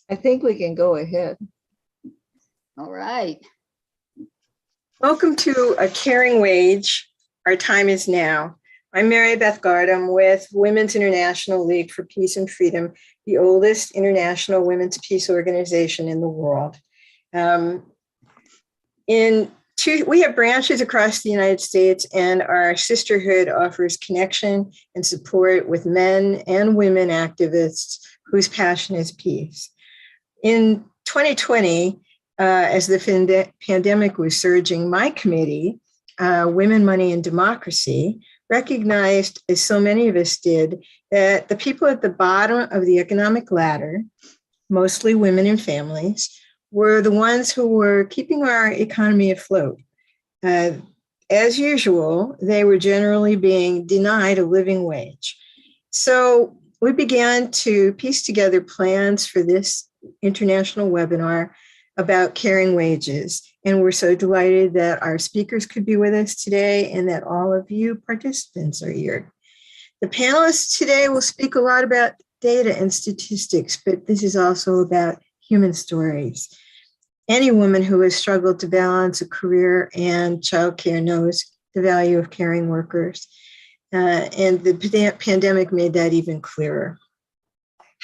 I think we can go ahead. All right. Welcome to A Caring Wage. Our time is now. I'm Mary Beth Gardam with Women's International League for Peace and Freedom, the oldest international women's peace organization in the world. We have branches across the United States, and our sisterhood offers connection and support with men and women activists whose passion is peace. In 2020, as the pandemic was surging, my committee, Women, Money, and Democracy, recognized, as so many of us did, that the people at the bottom of the economic ladder, mostly women and families, were the ones who were keeping our economy afloat. As usual, they were generally being denied a living wage. So we began to piece together plans for this international webinar about caring wages. And we're so delighted that our speakers could be with us today and that all of you participants are here. The panelists today will speak a lot about data and statistics, but this is also about human stories. Any woman who has struggled to balance a career and childcare knows the value of caring workers. And the pandemic made that even clearer.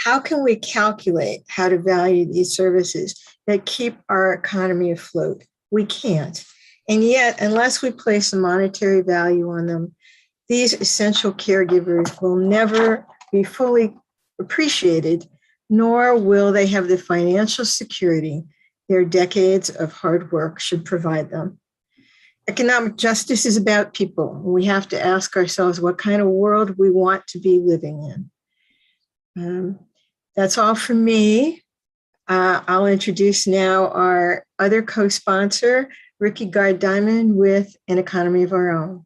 How can we calculate how to value these services that keep our economy afloat? We can't. And yet, unless we place a monetary value on them, these essential caregivers will never be fully appreciated, nor will they have the financial security their decades of hard work should provide them. Economic justice is about people. We have to ask ourselves what kind of world we want to be living in. That's all from me. I'll introduce now our other co-sponsor, Ricky Gard-Diamond, with An Economy of Our Own.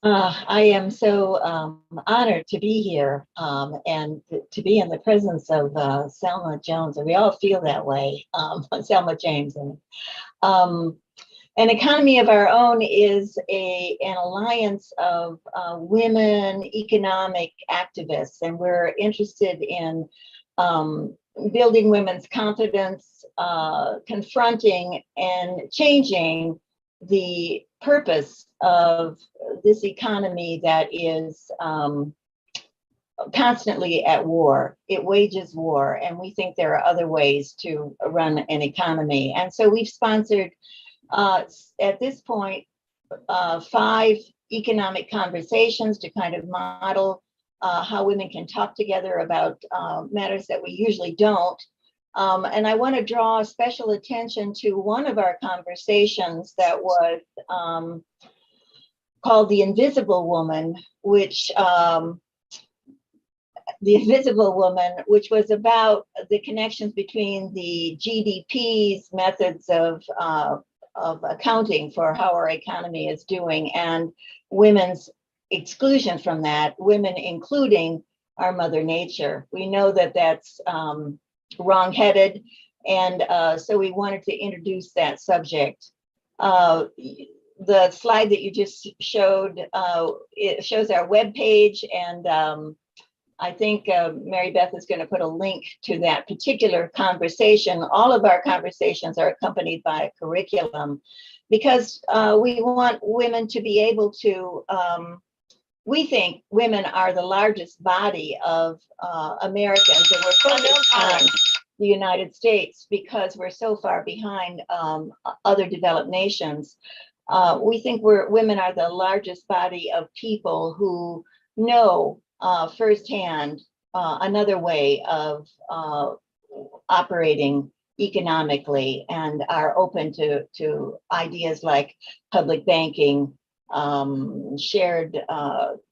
I am so honored to be here and to be in the presence of Selma Jones, and we all feel that way, Selma James. An Economy of Our Own is an alliance of women economic activists, and we're interested in building women's confidence, confronting and changing the purpose of this economy that is constantly at war. It wages war, and we think there are other ways to run an economy. And so we've sponsored, at this point, 5 economic conversations to kind of model how women can talk together about matters that we usually don't. And I want to draw special attention to one of our conversations that was called The Invisible Woman, which was about the connections between the GDP's methods of accounting for how our economy is doing and women's exclusion from that, women including our Mother Nature. We know that that's wrong-headed, and so we wanted to introduce that subject. The slide that you just showed, it shows our webpage, and I think Mary Beth is going to put a link to that particular conversation. All of our conversations are accompanied by a curriculum because we want women to be able to, we think women are the largest body of Americans, and we're focused on the United States because we're so far behind other developed nations. We think women are the largest body of people who know firsthand another way of operating economically and are open to ideas like public banking, shared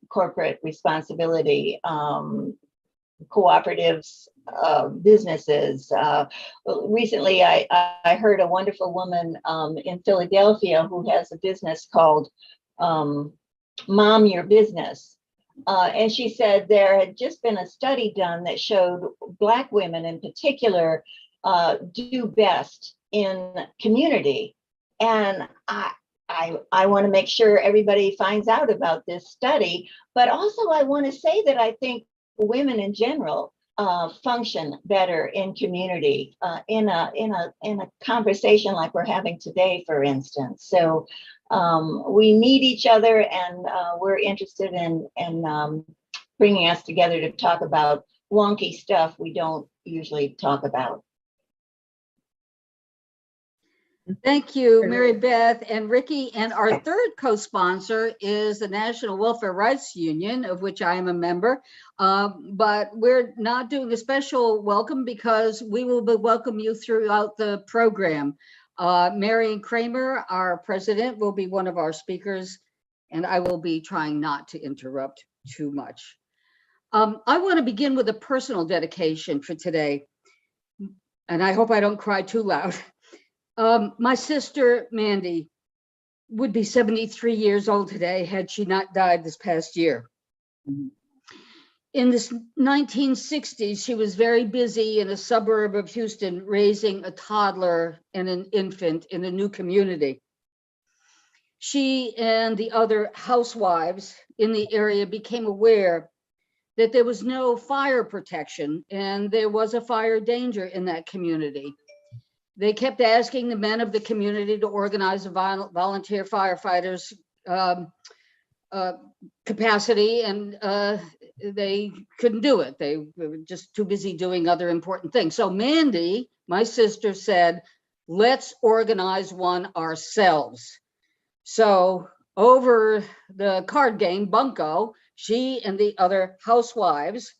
corporate responsibility, cooperatives, businesses. Recently, I heard a wonderful woman in Philadelphia who has a business called Mom Your Business. And she said there had just been a study done that showed Black women in particular do best in community. And I want to make sure everybody finds out about this study, but also I want to say that I think women in general function better in community, in a conversation like we're having today, for instance. So we need each other, and we're interested in bringing us together to talk about wonky stuff we don't usually talk about. Thank you, Mary Beth and Ricky. And our third co-sponsor is the National Welfare Rights Union, of which I am a member. But we're not doing a special welcome because we will welcome you throughout the program. Marion Kramer, our president, will be one of our speakers, and I will be trying not to interrupt too much. I want to begin with a personal dedication for today, and I hope I don't cry too loud. My sister, Mandy, would be 73 years old today had she not died this past year. In the 1960s, she was very busy in a suburb of Houston raising a toddler and an infant in a new community. She and the other housewives in the area became aware that there was no fire protection and there was a fire danger in that community. They kept asking the men of the community to organize a volunteer firefighters capacity, and they couldn't do it. They were just too busy doing other important things. So Mandy, my sister, said, let's organize one ourselves. So over the card game, Bunko, she and the other housewives,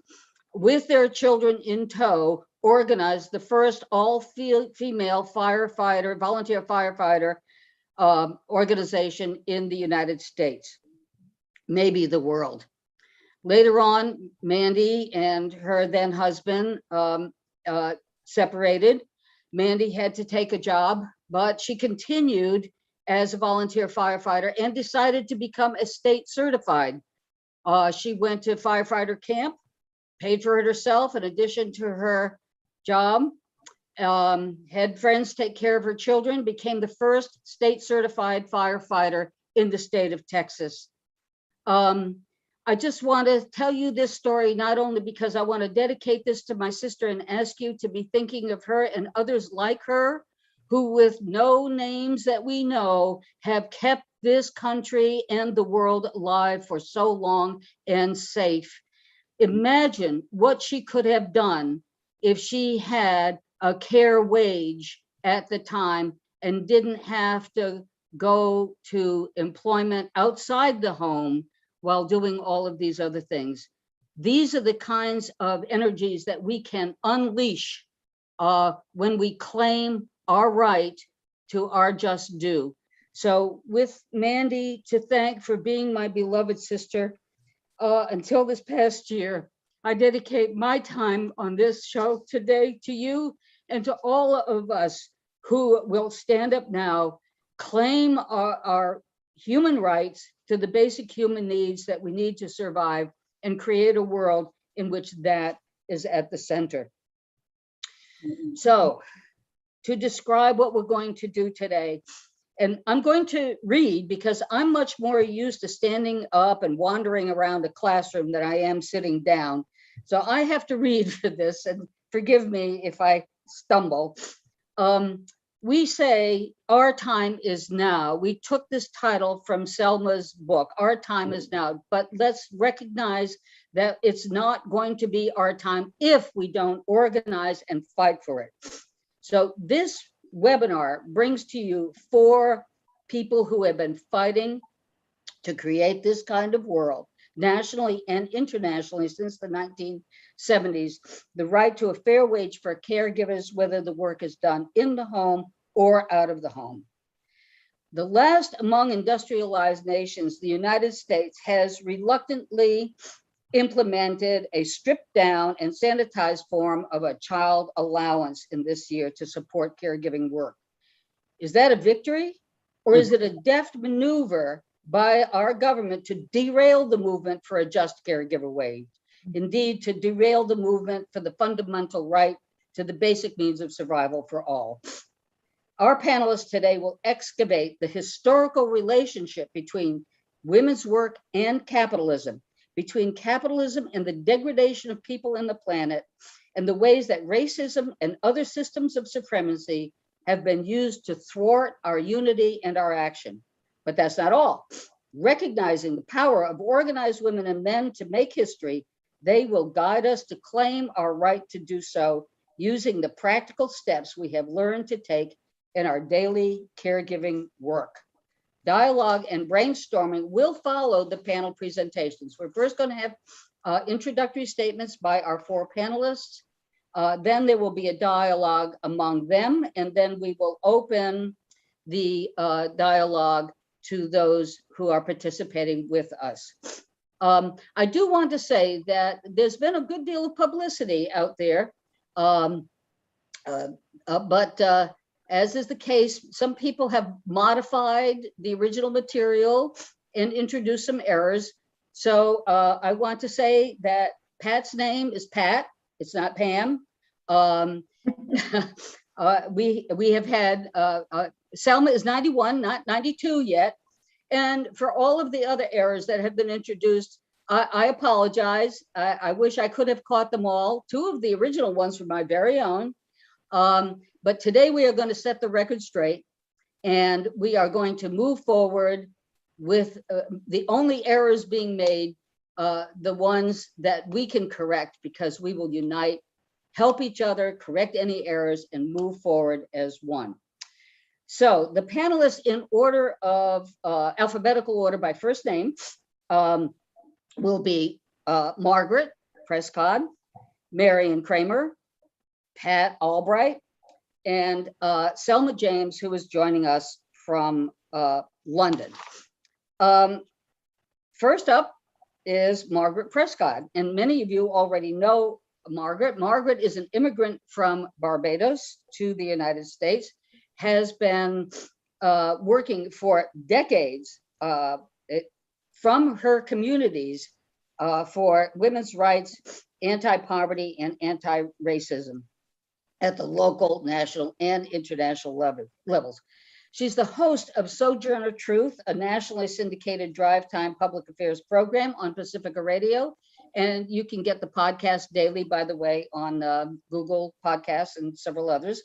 with their children in tow, organized the first all-female firefighter, volunteer firefighter organization in the United States, maybe the world. Later on, Mandy and her then husband separated. Mandy had to take a job, but she continued as a volunteer firefighter and decided to become a state certified. She went to firefighter camp, paid for it herself in addition to her job, had friends take care of her children, became the first state certified firefighter in the state of Texas. I just want to tell you this story, not only because I want to dedicate this to my sister and ask you to be thinking of her and others like her, who with no names that we know have kept this country and the world alive for so long and safe. Imagine what she could have done if she had a care wage at the time and didn't have to go to employment outside the home while doing all of these other things. These are the kinds of energies that we can unleash when we claim our right to our just due. So with Mandy to thank for being my beloved sister, until this past year, I dedicate my time on this show today to you and to all of us who will stand up now, claim our human rights to the basic human needs that we need to survive, and create a world in which that is at the center. So to describe what we're going to do today, and I'm going to read because I'm much more used to standing up and wandering around a classroom than I am sitting down. So I have to read for this, and forgive me if I stumble. We say our time is now. We took this title from Selma's book, Our Time is Now, but let's recognize that it's not going to be our time if we don't organize and fight for it. So this webinar brings to you 4 people who have been fighting to create this kind of world, nationally and internationally since the 1970s, the right to a fair wage for caregivers, whether the work is done in the home or out of the home. The last among industrialized nations, the United States, has reluctantly implemented a stripped down and sanitized form of a child allowance in this year to support caregiving work. Is that a victory, or is it a deft maneuver by our government to derail the movement for a just caregiver wage? Indeed, to derail the movement for the fundamental right to the basic needs of survival for all. Our panelists today will excavate the historical relationship between women's work and capitalism, between capitalism and the degradation of people and the planet, and the ways that racism and other systems of supremacy have been used to thwart our unity and our action. But that's not all. Recognizing the power of organized women and men to make history, they will guide us to claim our right to do so using the practical steps we have learned to take in our daily caregiving work. Dialogue and brainstorming will follow the panel presentations. We're first going to have introductory statements by our four panelists. Then there will be a dialogue among them, and then we will open the dialogue to those who are participating with us. I do want to say that there's been a good deal of publicity out there, but as is the case, some people have modified the original material and introduced some errors. So I want to say that Pat's name is Pat, it's not Pam. We have had, Selma is 91, not 92 yet. And for all of the other errors that have been introduced, I apologize. I wish I could have caught them all. Two of the original ones were my very own. But today we are going to set the record straight, and we are going to move forward with the only errors being made, the ones that we can correct, because we will unite, help each other, correct any errors, and move forward as one. So the panelists in order of alphabetical order by first name will be Margaret Prescott, Marion Kramer, Pat Albright, and Selma James, who is joining us from London. First up is Margaret Prescott, and many of you already know Margaret. Margaret is an immigrant from Barbados to the United States, has been working for decades from her communities for women's rights, anti-poverty, and anti-racism at the local, national, and international levels. She's the host of Sojourner Truth, a nationally syndicated drive time public affairs program on Pacifica Radio. And you can get the podcast daily, by the way, on Google Podcasts and several others.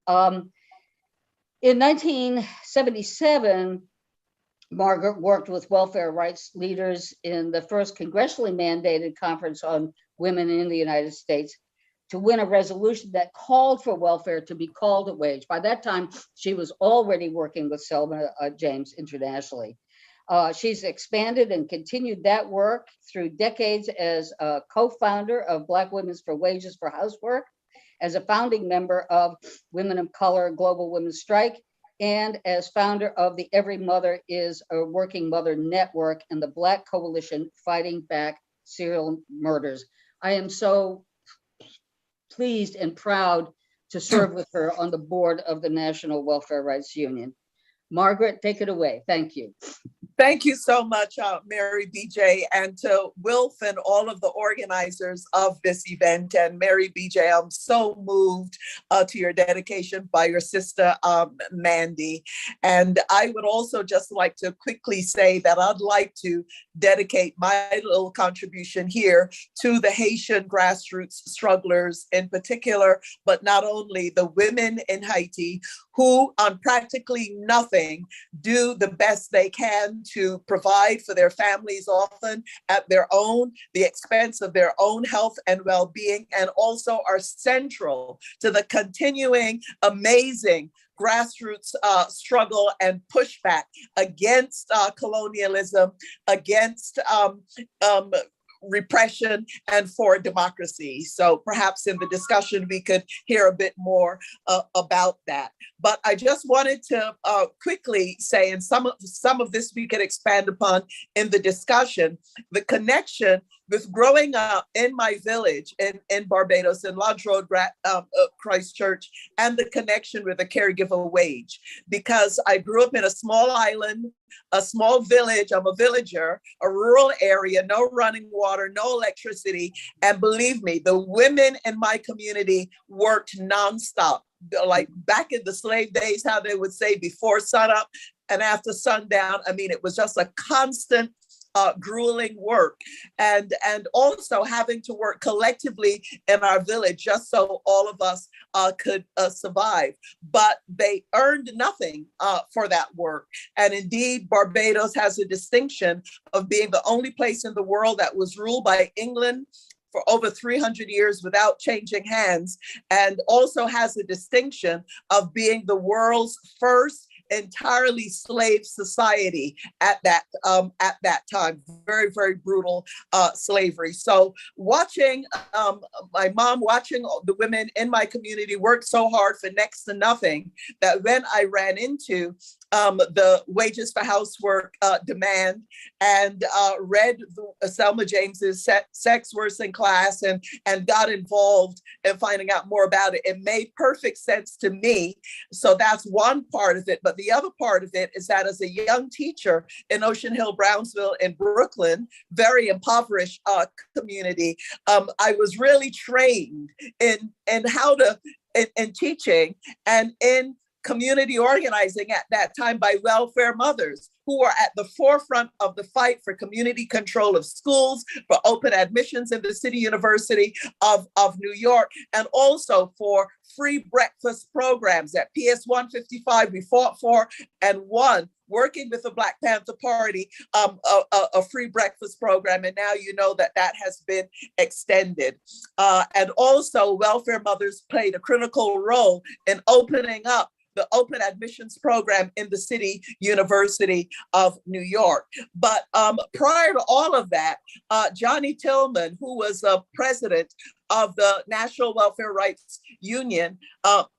In 1977, Margaret worked with welfare rights leaders in the first congressionally mandated conference on women in the United States to win a resolution that called for welfare to be called a wage. By that time, she was already working with Selma James internationally. She's expanded and continued that work through decades as a co-founder of Black Women's for Wages for Housework, as a founding member of Women of Color Global Women's Strike, and as founder of the Every Mother is a Working Mother Network and the Black Coalition Fighting Back Serial Murders. I am so pleased and proud to serve with her on the board of the National Welfare Rights Union. Margaret, take it away. Thank you. Thank you so much, Mary BJ, and to Wilf and all of the organizers of this event. And Mary BJ, I'm so moved to your dedication by your sister, Mandy. And I would also just like to quickly say that I'd like to dedicate my little contribution here to the Haitian grassroots strugglers in particular, but not only the women in Haiti who on practically nothing do the best they can to provide for their families, often at the expense of their own health and well-being, and also are central to the continuing amazing grassroots struggle and pushback against colonialism, against repression, and for democracy. So perhaps in the discussion, we could hear a bit more about that. But I just wanted to quickly say, and some of this we could expand upon in the discussion, the connection with growing up in my village in Barbados, in Lodge Road, Christchurch, and the connection with the caregiver wage. Because I grew up in a small island, a small village, I'm a villager, a rural area, no running water, no electricity. And believe me, the women in my community worked nonstop. Like back in the slave days, how they would say before sunup and after sundown. I mean, it was just a constant grueling work, and also having to work collectively in our village just so all of us could survive. But they earned nothing for that work. And indeed, Barbados has a distinction of being the only place in the world that was ruled by England for over 300 years without changing hands, and also has a distinction of being the world's first entirely slave society at that time. Very, very brutal slavery. So watching my mom, watching the women in my community work so hard for next to nothing, that when I ran into the wages for housework demand and read Selma James's sex worsen class and got involved in finding out more about it, it made perfect sense to me. So that's one part of it. But the other part of it is that as a young teacher in Ocean Hill, Brownsville, in Brooklyn, very impoverished community, I was really trained in how to, in teaching and in community organizing at that time by welfare mothers who are at the forefront of the fight for community control of schools, for open admissions in the City University of New York, and also for free breakfast programs. At PS 155, we fought for and won, working with the Black Panther Party, a free breakfast program. And now you know that has been extended. And also welfare mothers played a critical role in opening up the open admissions program in the City University of New York. But prior to all of that, Johnny Tillman, who was president of the National Welfare Rights Union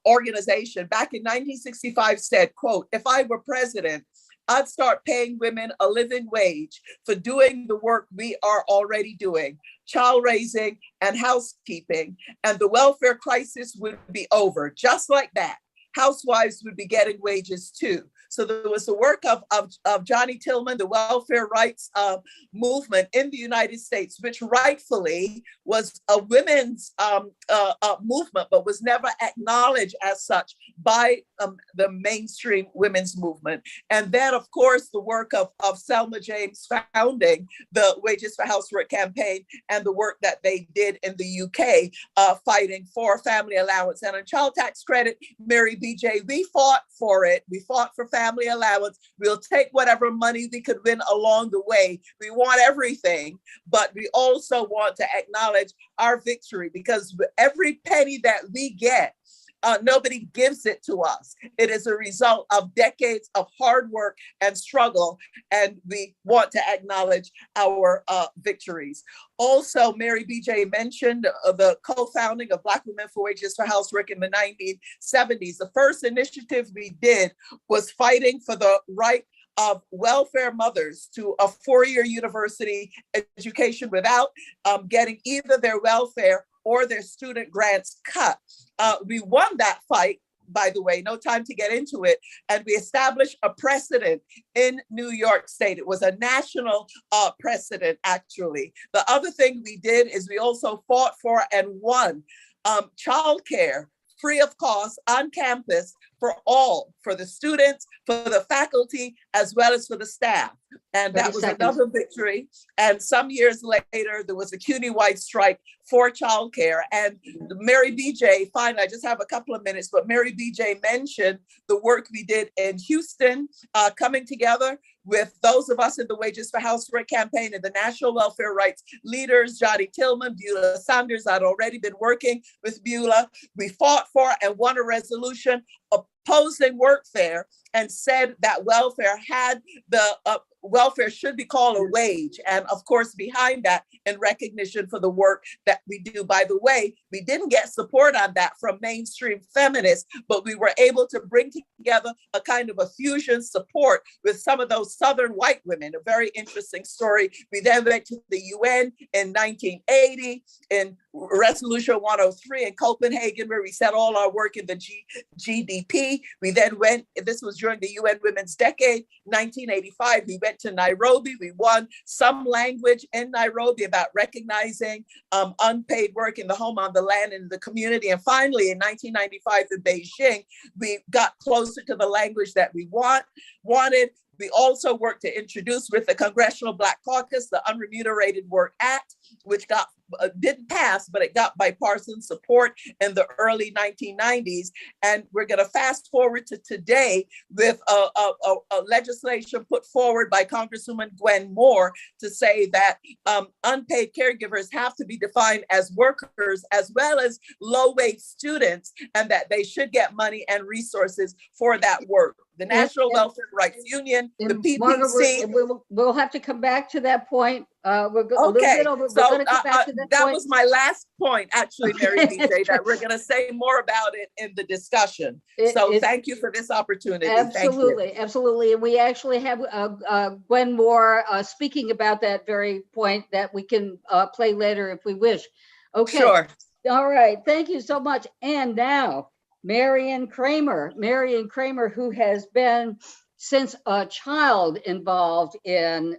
organization back in 1965 said, quote, "If I were president, I'd start paying women a living wage for doing the work we are already doing, child raising and housekeeping, and the welfare crisis would be over." Just like that, housewives would be getting wages too. So there was the work of Johnny Tillman, the welfare rights movement in the United States, which rightfully was a women's movement, but was never acknowledged as such by the mainstream women's movement. And then, of course, the work of Selma James founding the Wages for Housework campaign and the work that they did in the UK fighting for family allowance. And on child tax credit, Mary BJ, we fought for it. We fought for family allowance. We'll take whatever money we could win along the way. We want everything, but we also want to acknowledge our victory, because every penny that we get, nobody gives it to us. It is a result of decades of hard work and struggle, and we want to acknowledge our victories. Also, Mary BJ mentioned the co-founding of Black Women for Wages for Housework in the 1970s. The first initiative we did was fighting for the right of welfare mothers to a four-year university education without getting either their welfare or their student grants cut. We won that fight, by the way, no time to get into it. And we established a precedent in New York State. It was a national precedent, actually. The other thing we did is we also fought for and won childcare free of cost on campus for all, for the students, for the faculty, as well as for the staff. And that was another victory. And some years later, there was a CUNY-wide strike for childcare. And Mary BJ, fine, I just have a couple of minutes, but Mary BJ mentioned the work we did in Houston, coming together with those of us in the Wages for Housework campaign and the national welfare rights leaders, Johnny Tillman, Beulah Saunders. I'd already been working with Beulah. We fought for and won a resolution opposing workfare and said that welfare had the welfare should be called a wage. And of course, behind that, in recognition for the work that we do. By the way, we didn't get support on that from mainstream feminists, but we were able to bring together a kind of a fusion support with some of those Southern white women, a very interesting story. We then went to the UN in 1980 in Resolution 103 in Copenhagen, where we set all our work in the GDP. We then went, this was during the UN Women's Decade, 1985, we went to Nairobi. We won some language in Nairobi about recognizing unpaid work in the home, on the land, and in the community. And finally, in 1995 in Beijing, we got closer to the language that we wanted. We also worked to introduce with the Congressional Black Caucus, the Unremunerated Work Act, which didn't pass, but it got bipartisan support in the early 1990s. And we're going to fast forward to today with a legislation put forward by Congresswoman Gwen Moore to say that unpaid caregivers have to be defined as workers as well as low-wage students, and that they should get money and resources for that work. The National Welfare Rights Union, the PPC. Margaret, we'll have to come back to that point. We're a little bit over. So we're come back to that point. was my last point, actually, Mary DJ, that we're going to say more about it in the discussion. So thank you for this opportunity. Absolutely, absolutely. And we actually have Gwen Moore speaking about that very point that we can play later if we wish. Okay. Sure. All right. Thank you so much. And now, Marion Kramer, who has been since a child involved in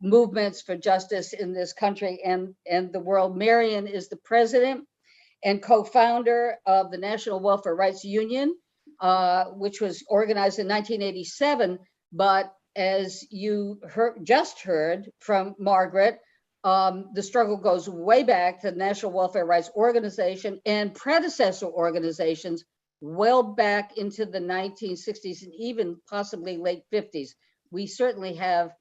movements for justice in this country and the world. Marion is the president and co-founder of the National Welfare Rights Union, which was organized in 1987. But as you just heard from Margaret, the struggle goes way back to the National Welfare Rights Organization and predecessor organizations well back into the 1960s and even possibly late 50s. We certainly have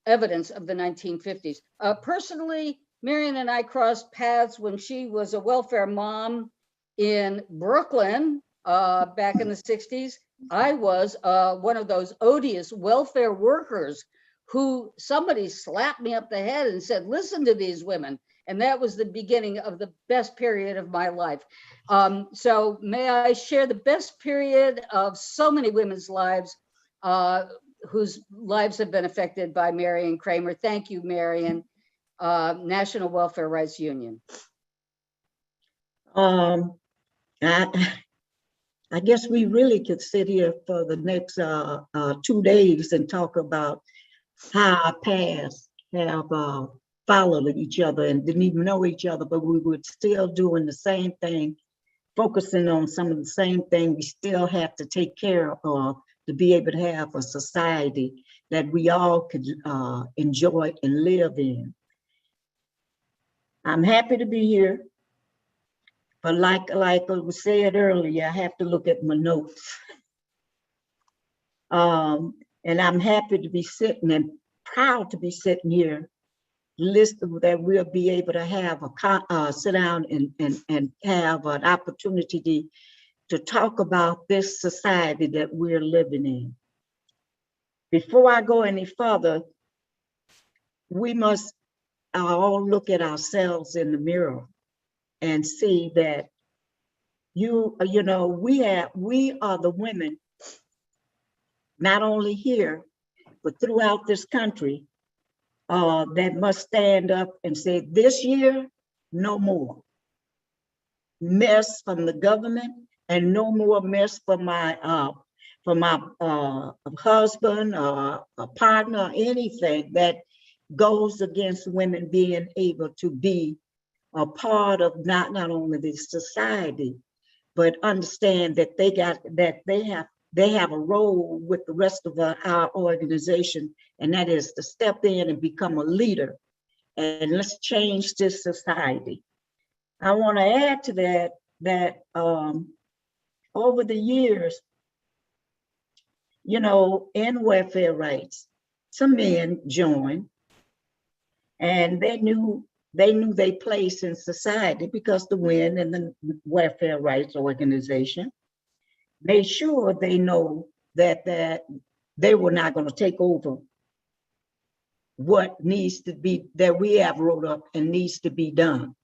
evidence of the 1950s. Personally, Marion and I crossed paths when she was a welfare mom in Brooklyn back in the 60s. I was one of those odious welfare workers who somebody slapped me up the head and said, listen to these women. And that was the beginning of the best period of my life. So may I share the best period of so many women's lives whose lives have been affected by Marion Kramer. Thank you, Marion. National Welfare Rights Union. I guess we really could sit here for the next 2 days and talk about how our past have followed each other and didn't even know each other, but we were still doing the same thing, focusing on some of the same thing we still have to take care of to be able to have a society that we all could enjoy and live in. I'm happy to be here, but like was said earlier, I have to look at my notes. And I'm happy to be sitting and proud to be sitting here, listening that we'll be able to have sit down and have an opportunity to talk about this society that we're living in. Before I go any further, we must all look at ourselves in the mirror and see that we are the women, not only here, but throughout this country, that must stand up and say, this year, no more mess from the government and no more mess from my husband or a partner, anything that goes against women being able to be a part of not only the society, but understand that they have a role with the rest of our organization, and that is to step in and become a leader. And let's change this society. I want to add to that over the years, in welfare rights, some men joined, and they knew their place in society because the WIN and the Welfare Rights Organization made sure they know that they were not going to take over what needs to be, that we have wrote up and needs to be done.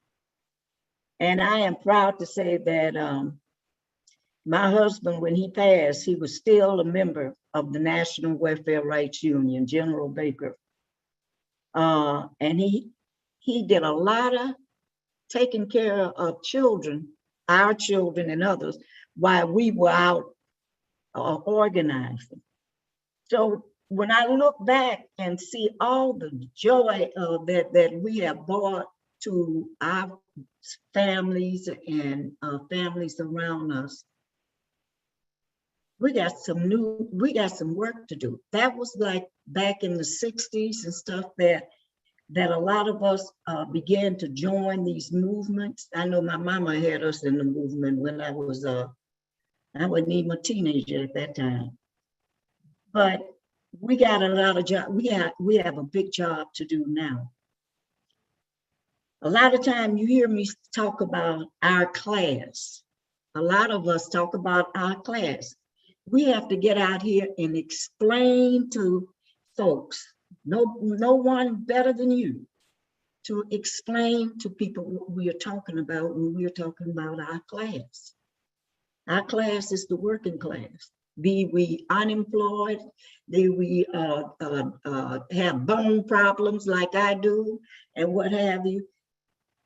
And I am proud to say that my husband, when he passed, he was still a member of the National Welfare Rights Union, General Baker. And he did a lot of taking care of children, our children and others, while we were out organizing. So when I look back and see all the joy that we have brought to our families and families around us, we got some work to do. That was like back in the 60s and stuff that a lot of us began to join these movements. I know my mama had us in the movement when I wasn't even a teenager at that time. But we got a lot of job. We have a big job to do now. A lot of time you hear me talk about our class. A lot of us talk about our class. We have to get out here and explain to folks, no one better than you, to explain to people what we are talking about when we are talking about our class. Our class is the working class. Be we unemployed, be we have bone problems like I do, and what have you.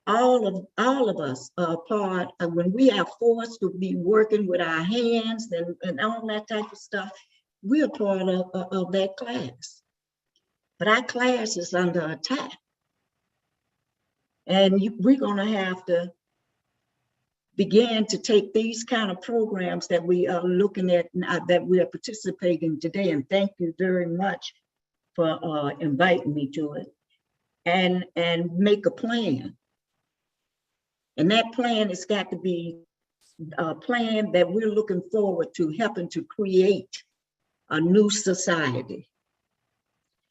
All of us are part of, when we are forced to be working with our hands and all that type of stuff, we are part of that class. But our class is under attack. And we're gonna have to begin to take these kind of programs that we are looking at, that we are participating today. And thank you very much for inviting me to it, and make a plan. And that plan has got to be a plan that we're looking forward to helping to create a new society.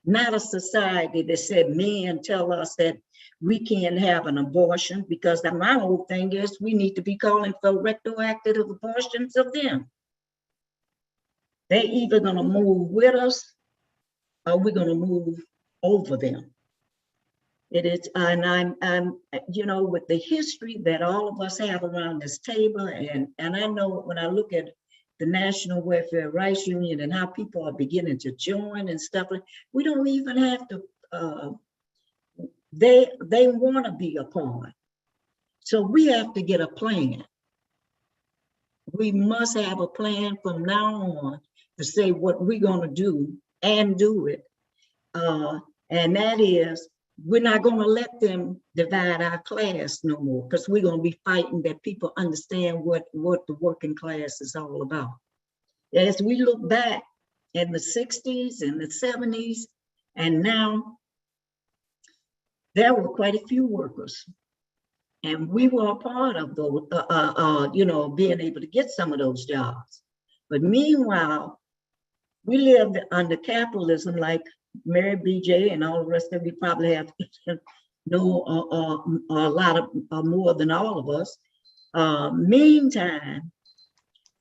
Not a society that said men tell us that we can't have an abortion, because my whole thing is we need to be calling for retroactive abortions of them. They're either gonna move with us or we're gonna move over them. It is, and I'm, you know, with the history that all of us have around this table, and I know when I look at the National Welfare Rights Union and how people are beginning to join and stuff, we don't even have to, they want to be a part. So we have to get a plan. We must have a plan from now on to say what we're going to do and do it. And that is, we're not going to let them divide our class no more, because we're going to be fighting that people understand what the working class is all about. As we look back in the 60s and the 70s, and now, there were quite a few workers. And we were a part of those, you know, being able to get some of those jobs. But meanwhile, we lived under capitalism, like Mary BJ and all the rest of you probably have know a lot of more than all of us. Meantime,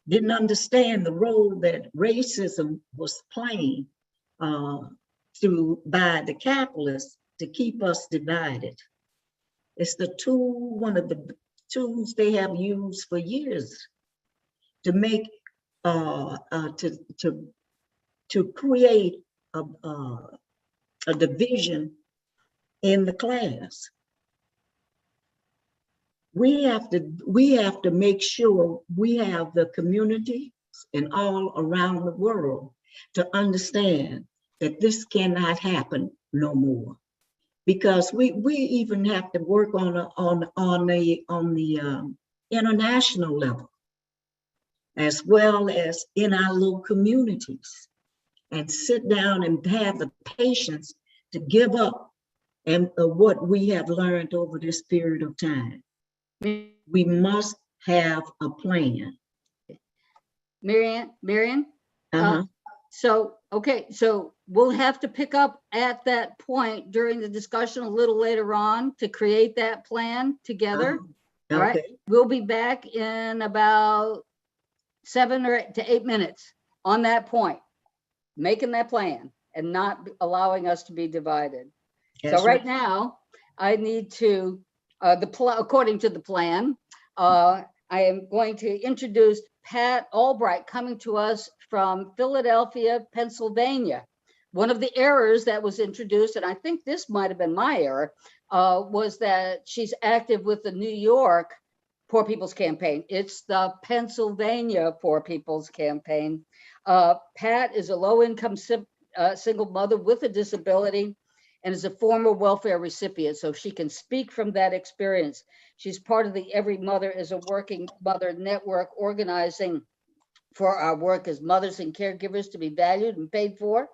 didn't understand the role that racism was playing by the capitalists to keep us divided. It's the tool, one of the tools they have used for years to make to create a division in the class. We have to make sure we have the community and all around the world to understand that this cannot happen no more, because we even have to work on the international level, as well as in our little communities, and sit down and have the patience to give up and what we have learned over this period of time. We must have a plan. Marian. So we'll have to pick up at that point during the discussion a little later on to create that plan together. All right. We'll be back in about 7 to 8 minutes on that point, making that plan and not allowing us to be divided. That's so right now, I need to, according to the plan, I am going to introduce Pat Albright, coming to us from Philadelphia, Pennsylvania. One of the errors that was introduced, and I think this might have been my error, was that she's active with the New York Poor People's Campaign. It's the Pennsylvania Poor People's Campaign. Pat is a low-income single mother with a disability and is a former welfare recipient, so she can speak from that experience. She's part of the Every Mother is a Working Mother network, organizing for our work as mothers and caregivers to be valued and paid for.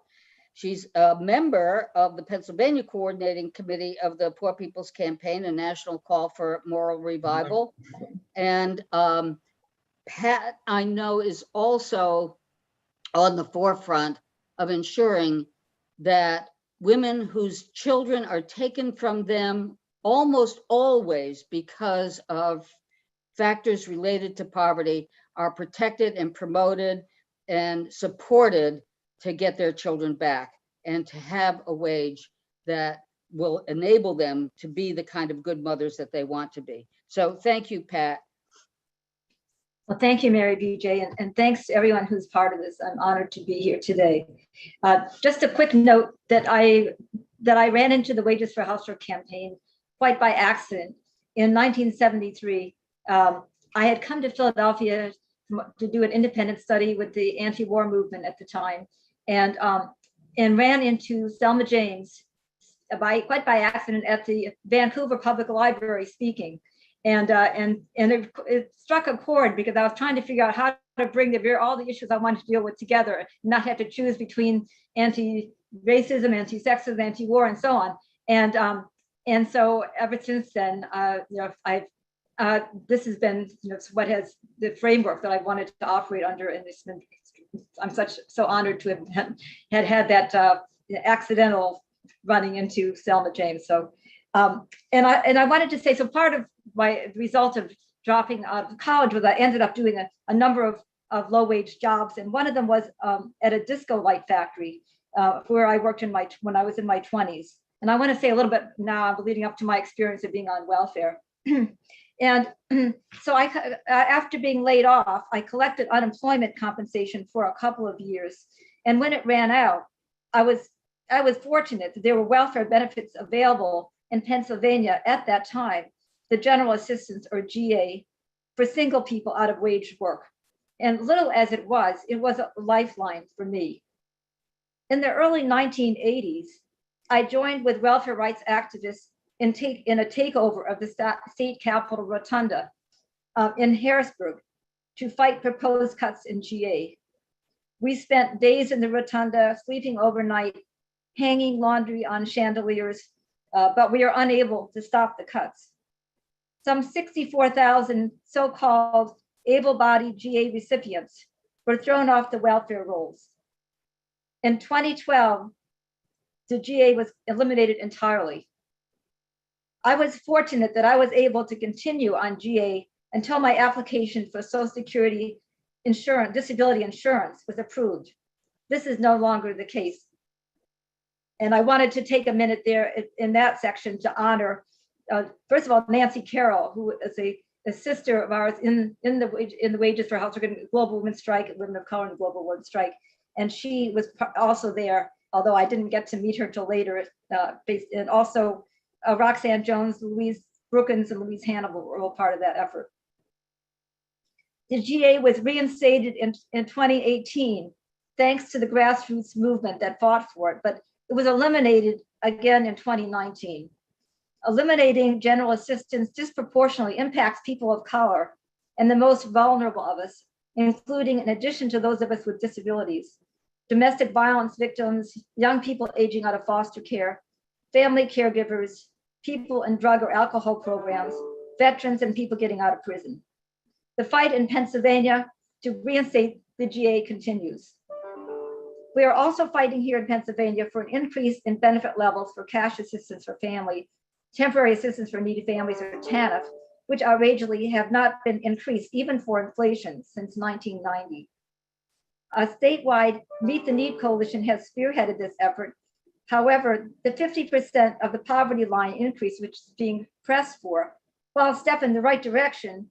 She's a member of the Pennsylvania Coordinating Committee of the Poor People's Campaign, a national call for moral revival. And Pat, I know, is also on the forefront of ensuring that women whose children are taken from them almost always because of factors related to poverty are protected and promoted and supported to get their children back and to have a wage that will enable them to be the kind of good mothers that they want to be. So thank you, Pat. Well, thank you, Mary BJ, and thanks to everyone who's part of this. I'm honored to be here today. Just a quick note that I ran into the Wages for Housework campaign quite by accident. In 1973, I had come to Philadelphia to do an independent study with the anti-war movement at the time, and ran into Selma James quite by accident at the Vancouver Public Library speaking. And it struck a chord because I was trying to figure out how to bring all the issues I wanted to deal with together and not have to choose between anti-racism, anti-sexism, anti-war, and so on. And so ever since then, this has been what has the framework that I wanted to operate under, and it's been, I'm so honored to have had that accidental running into Selma James. So and I wanted to say, so part of my result of dropping out of college was I ended up doing a number of low-wage jobs, and one of them was at a disco light factory where I worked when I was in my 20s. And I want to say a little bit now leading up to my experience of being on welfare. And so after being laid off, I collected unemployment compensation for a couple of years. And when it ran out, I was fortunate that there were welfare benefits available in Pennsylvania at that time, the General Assistance, or GA, for single people out of wage work. And little as it was a lifeline for me. In the early 1980s, I joined with welfare rights activists in a takeover of the state capitol rotunda in Harrisburg to fight proposed cuts in GA. We spent days in the rotunda, sleeping overnight, hanging laundry on chandeliers, but we are unable to stop the cuts. Some 64,000 so-called able-bodied GA recipients were thrown off the welfare rolls. In 2012, the GA was eliminated entirely. I was fortunate that I was able to continue on GA until my application for Social Security insurance, disability insurance, was approved. This is no longer the case. And I wanted to take a minute there in that section to honor, first of all, Nancy Carroll, who is a sister of ours in the Wages for Housework and Global Women's Strike, Women of Color and Global Women's Strike. And she was also there, although I didn't get to meet her till later. And also Roxanne Jones, Louise Brookins, and Louise Hannibal were all part of that effort. The GA was reinstated in 2018, thanks to the grassroots movement that fought for it, but it was eliminated again in 2019. Eliminating general assistance disproportionately impacts people of color and the most vulnerable of us, including, in addition to those of us with disabilities, domestic violence victims, young people aging out of foster care, family caregivers, people in drug or alcohol programs, veterans, and people getting out of prison. The fight in Pennsylvania to reinstate the GA continues. We are also fighting here in Pennsylvania for an increase in benefit levels for cash assistance for family, temporary assistance for needy families, or TANF, which outrageously have not been increased even for inflation since 1990. A statewide Meet the Need Coalition has spearheaded this effort. However, the 50% of the poverty line increase, which is being pressed for, while a step in the right direction,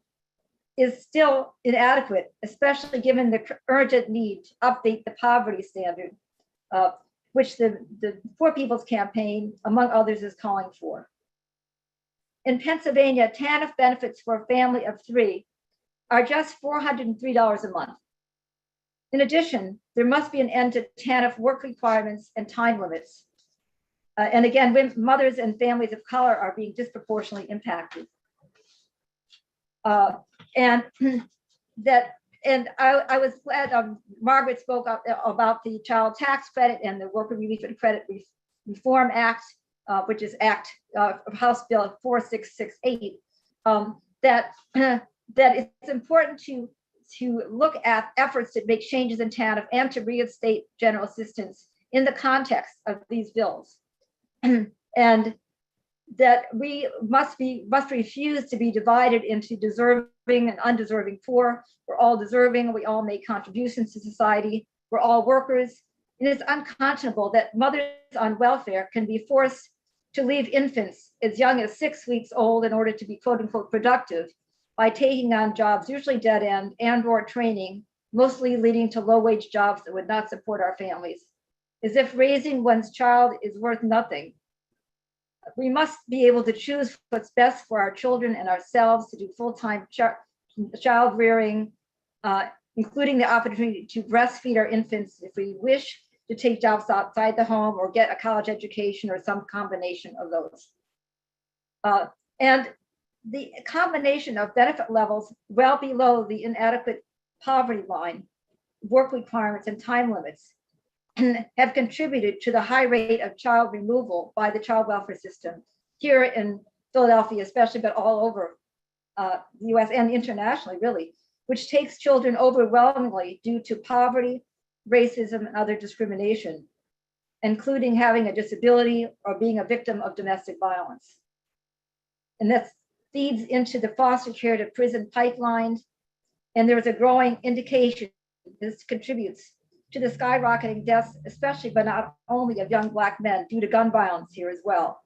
is still inadequate, especially given the urgent need to update the poverty standard, which the Poor People's Campaign, among others, is calling for. In Pennsylvania, TANF benefits for a family of 3 are just $403 a month. In addition, there must be an end to TANF work requirements and time limits. And again, mothers and families of color are being disproportionately impacted. And that And I was glad Margaret spoke up about the child tax credit and the worker relief and credit reform act, which is House Bill 4668. That it's important to look at efforts to make changes in TANF and to reinstate general assistance in the context of these bills, and that we must refuse to be divided into deserving and undeserving poor. We're all deserving. We all make contributions to society. We're all workers. And it's unconscionable that mothers on welfare can be forced to leave infants as young as 6 weeks old in order to be quote unquote productive by taking on jobs, usually dead end and/or training, mostly leading to low wage jobs that would not support our families. As if raising one's child is worth nothing. We must be able to choose what's best for our children and ourselves, to do full-time child rearing, including the opportunity to breastfeed our infants if we wish, to take jobs outside the home or get a college education or some combination of those. And the combination of benefit levels well below the inadequate poverty line, work requirements and time limits have contributed to the high rate of child removal by the child welfare system here in Philadelphia, especially, but all over the US and internationally, really, which takes children overwhelmingly due to poverty, racism, and other discrimination, including having a disability or being a victim of domestic violence. And that feeds into the foster care to prison pipelines. And there's a growing indication this contributes to the skyrocketing deaths, especially but not only of young Black men due to gun violence here as well.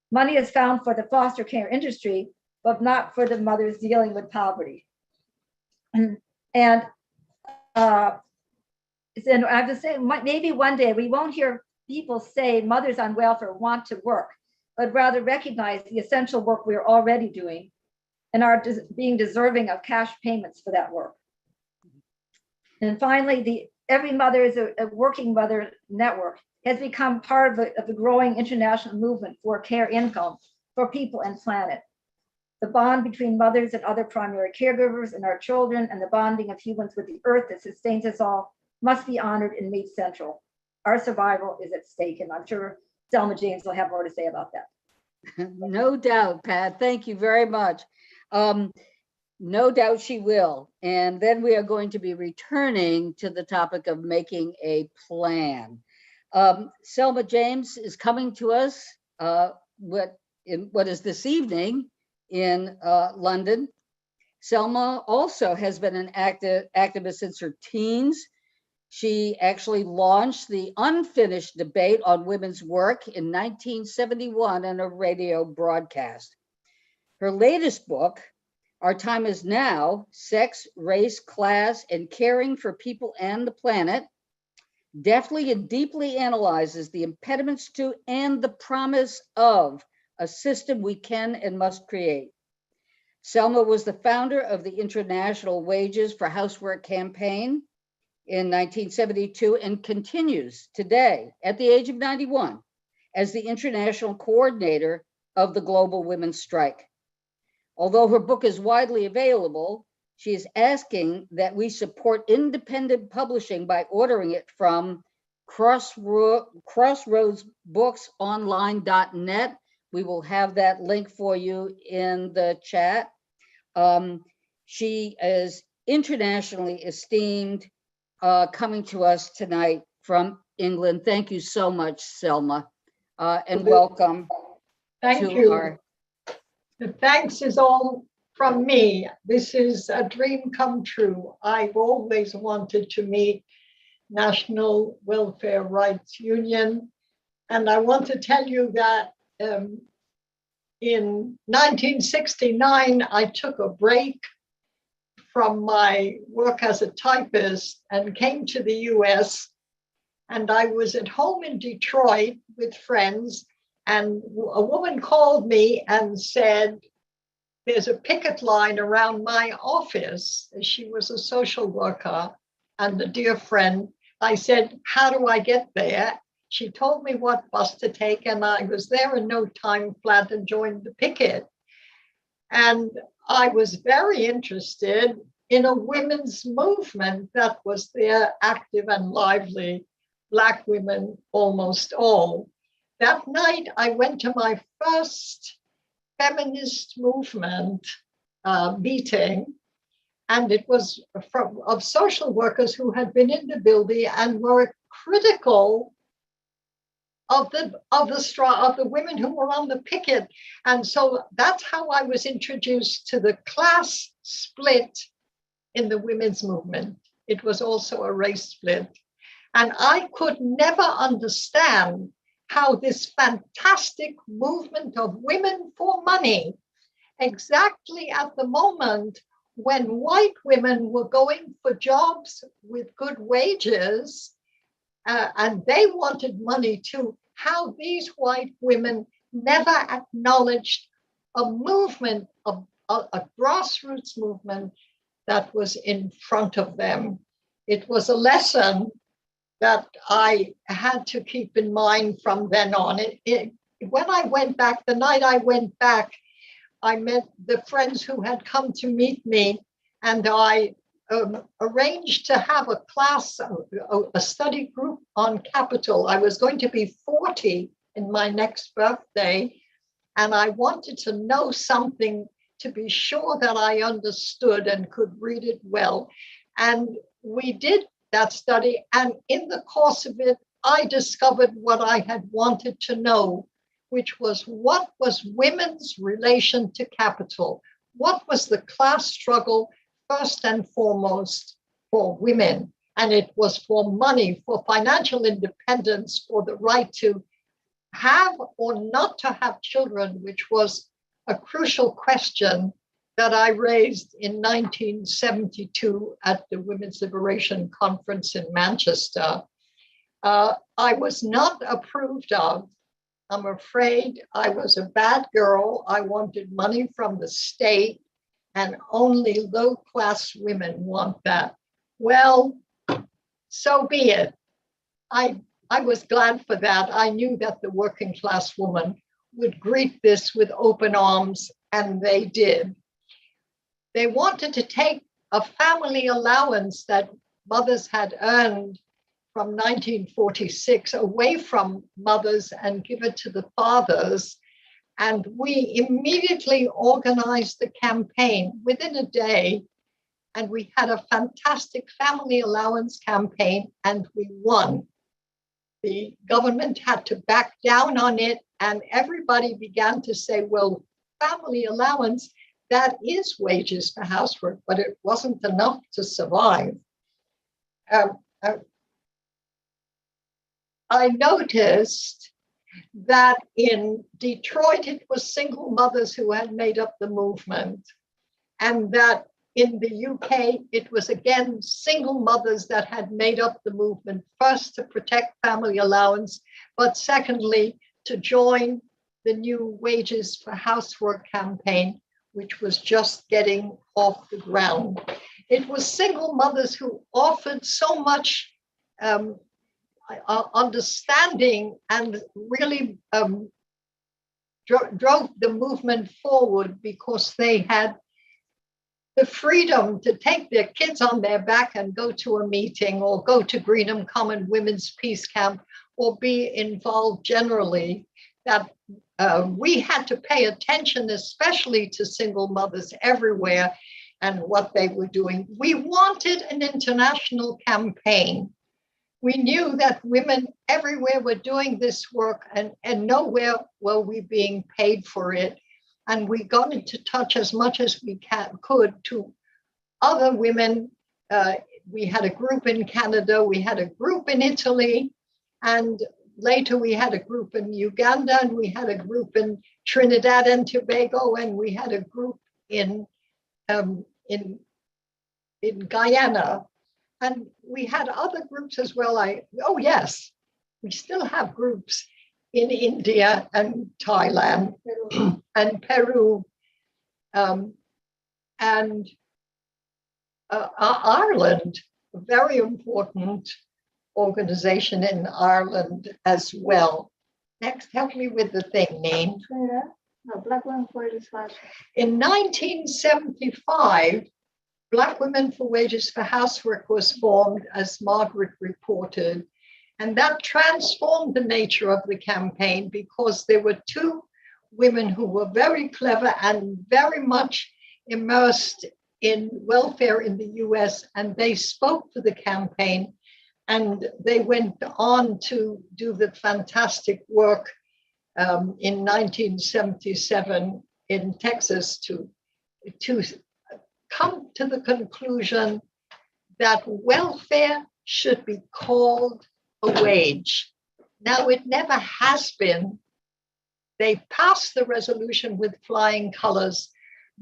Money is found for the foster care industry, but not for the mothers dealing with poverty. And I have to say, maybe one day we won't hear people say mothers on welfare want to work, but rather recognize the essential work we're already doing and are being deserving of cash payments for that work. And finally, Every Mother is a Working Mother network has become part of the growing international movement for care income for people and planet. The bond between mothers and other primary caregivers and our children, and the bonding of humans with the earth that sustains us all, must be honored and made central. Our survival is at stake, and I'm sure Selma James will have more to say about that. No doubt, Pat. Thank you very much. No doubt she will. And then we are going to be returning to the topic of making a plan. Selma James is coming to us what is this evening in London. Selma also has been an activist since her teens. She actually launched the unfinished debate on women's work in 1971 in a radio broadcast. Her latest book, Our Time Is Now, Sex, Race, Class, and Caring for People and the Planet, deftly and deeply analyzes the impediments to and the promise of a system we can and must create. Selma was the founder of the International Wages for Housework campaign in 1972 and continues today at the age of 91 as the international coordinator of the global women's strike. Although her book is widely available, she is asking that we support independent publishing by ordering it from crossroadsbooksonline.net. We will have that link for you in the chat. She is internationally esteemed, coming to us tonight from England. Thank you so much, Selma, and welcome. Thank you. The thanks is all from me. This is a dream come true. I've always wanted to meet National Welfare Rights Union. And I want to tell you that in 1969, I took a break from my work as a typist and came to the US. And I was at home in Detroit with friends, and a woman called me and said, there's a picket line around my office. She was a social worker and a dear friend. I said, how do I get there? She told me what bus to take, and I was there in no time flat and joined the picket. And I was very interested in a women's movement that was there, active and lively, Black women almost all. That night, I went to my first feminist movement meeting, and it was of social workers who had been in the building and were critical of the women who were on the picket. And so that's how I was introduced to the class split in the women's movement. It was also a race split. And I could never understand how this fantastic movement of women for money, exactly at the moment when white women were going for jobs with good wages, and they wanted money too, how these white women never acknowledged a movement, a grassroots movement that was in front of them. It was a lesson that I had to keep in mind from then on. When I went back, the night I went back, I met the friends who had come to meet me, and I arranged to have a class, a study group on capital. I was going to be 40 in my next birthday, and I wanted to know something to be sure that I understood and could read it well. And we did that study, and in the course of it, I discovered what I had wanted to know, which was what was women's relation to capital? What was the class struggle first and foremost for women? And it was for money, for financial independence, for the right to have or not to have children, which was a crucial question that I raised in 1972 at the Women's Liberation Conference in Manchester. I was not approved of. I'm afraid I was a bad girl. I wanted money from the state, and only low-class women want that. Well, so be it. I was glad for that. I knew that the working class woman would greet this with open arms, and they did. They wanted to take a family allowance that mothers had earned from 1946 away from mothers and give it to the fathers. And we immediately organized the campaign within a day. And we had a fantastic family allowance campaign, and we won. The government had to back down on it, and everybody began to say, well, family allowance, that is wages for housework, but it wasn't enough to survive. I noticed that in Detroit, it was single mothers who had made up the movement, and that in the UK, it was again single mothers that had made up the movement, first to protect family allowance, but secondly, to join the new wages for housework campaign, which was just getting off the ground. It was single mothers who offered so much understanding and really drove the movement forward, because they had the freedom to take their kids on their back and go to a meeting, or go to Greenham Common Women's Peace Camp, or be involved generally, that we had to pay attention, especially to single mothers everywhere and what they were doing. We wanted an international campaign. We knew that women everywhere were doing this work, and nowhere were we being paid for it. And we got into touch as much as we could to other women. We had a group in Canada, we had a group in Italy, and later we had a group in Uganda, and we had a group in Trinidad and Tobago, and we had a group in Guyana. And we had other groups as well. Oh yes, we still have groups in India and Thailand and Peru, and Ireland, a very important organization in Ireland as well. Next, help me with the thing name. In 1975, Black Women for Wages for Housework was formed, as Margaret reported, and that transformed the nature of the campaign because there were two women who were very clever and very much immersed in welfare in the US, and they spoke for the campaign, and they went on to do the fantastic work in 1977 in Texas to come to the conclusion that welfare should be called a wage. Now, it never has been. They passed the resolution with flying colors,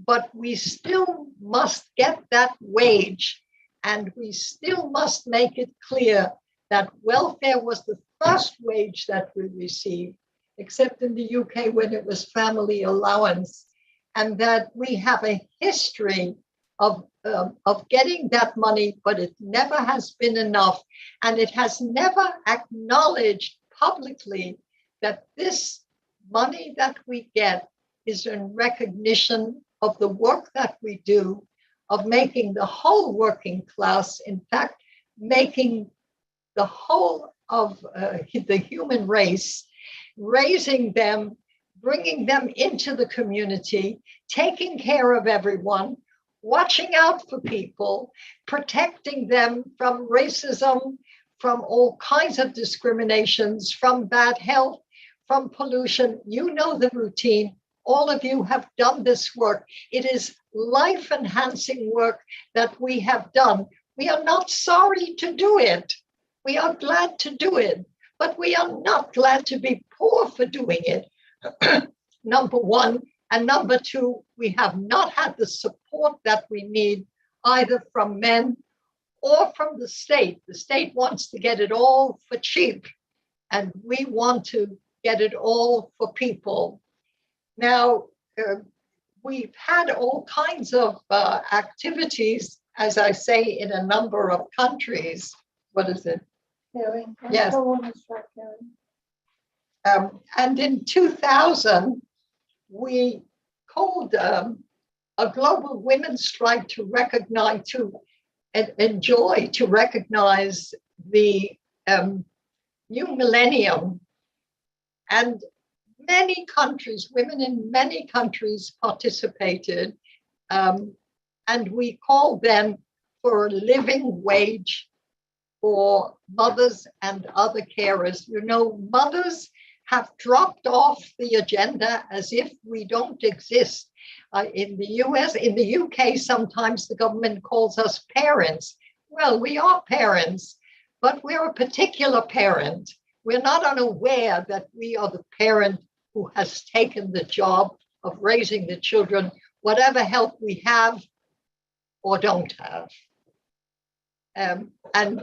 but we still must get that wage, and we still must make it clear that welfare was the first wage that we received, except in the UK when it was family allowance, and that we have a history of getting that money, but it never has been enough, and it has never acknowledged publicly that this money that we get is in recognition of the work that we do, of making the whole working class, in fact, making the whole of the human race, raising them, bringing them into the community, taking care of everyone, watching out for people, protecting them from racism, from all kinds of discriminations, from bad health, from pollution. You know the routine. All of you have done this work. It is life-enhancing work that we have done. We are not sorry to do it. We are glad to do it, but we are not glad to be poor for doing it. Number one. And number two, we have not had the support that we need either from men or from the state. The state wants to get it all for cheap, and we want to get it all for people. Now, we've had all kinds of activities, as I say, in a number of countries. What is it? Hearing. Yes. And in 2000, we called a global women's strike to recognize, to recognize the new millennium. And many countries, women in many countries participated, and we called them for a living wage for mothers and other carers. You know, mothers have dropped off the agenda as if we don't exist. In the US, in the UK, sometimes the government calls us parents. Well, we are parents, but we're a particular parent. We're not unaware that we are the parent who has taken the job of raising the children, whatever help we have or don't have. And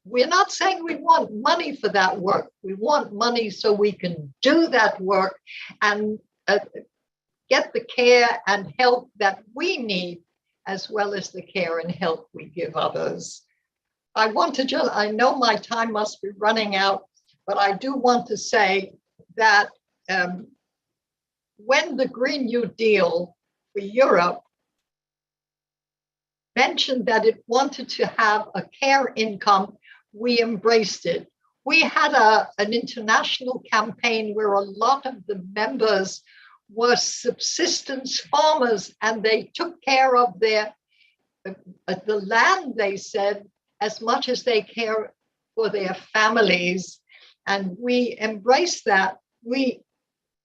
we're not saying we want money for that work. We want money so we can do that work and get the care and help that we need, as well as the care and help we give others. I know my time must be running out, but I do want to say that when the Green New Deal for Europe mentioned that it wanted to have a care income, we embraced it. We had an international campaign where a lot of the members were subsistence farmers, and they took care of the land, they said, as much as they care for their families. And we embraced that. We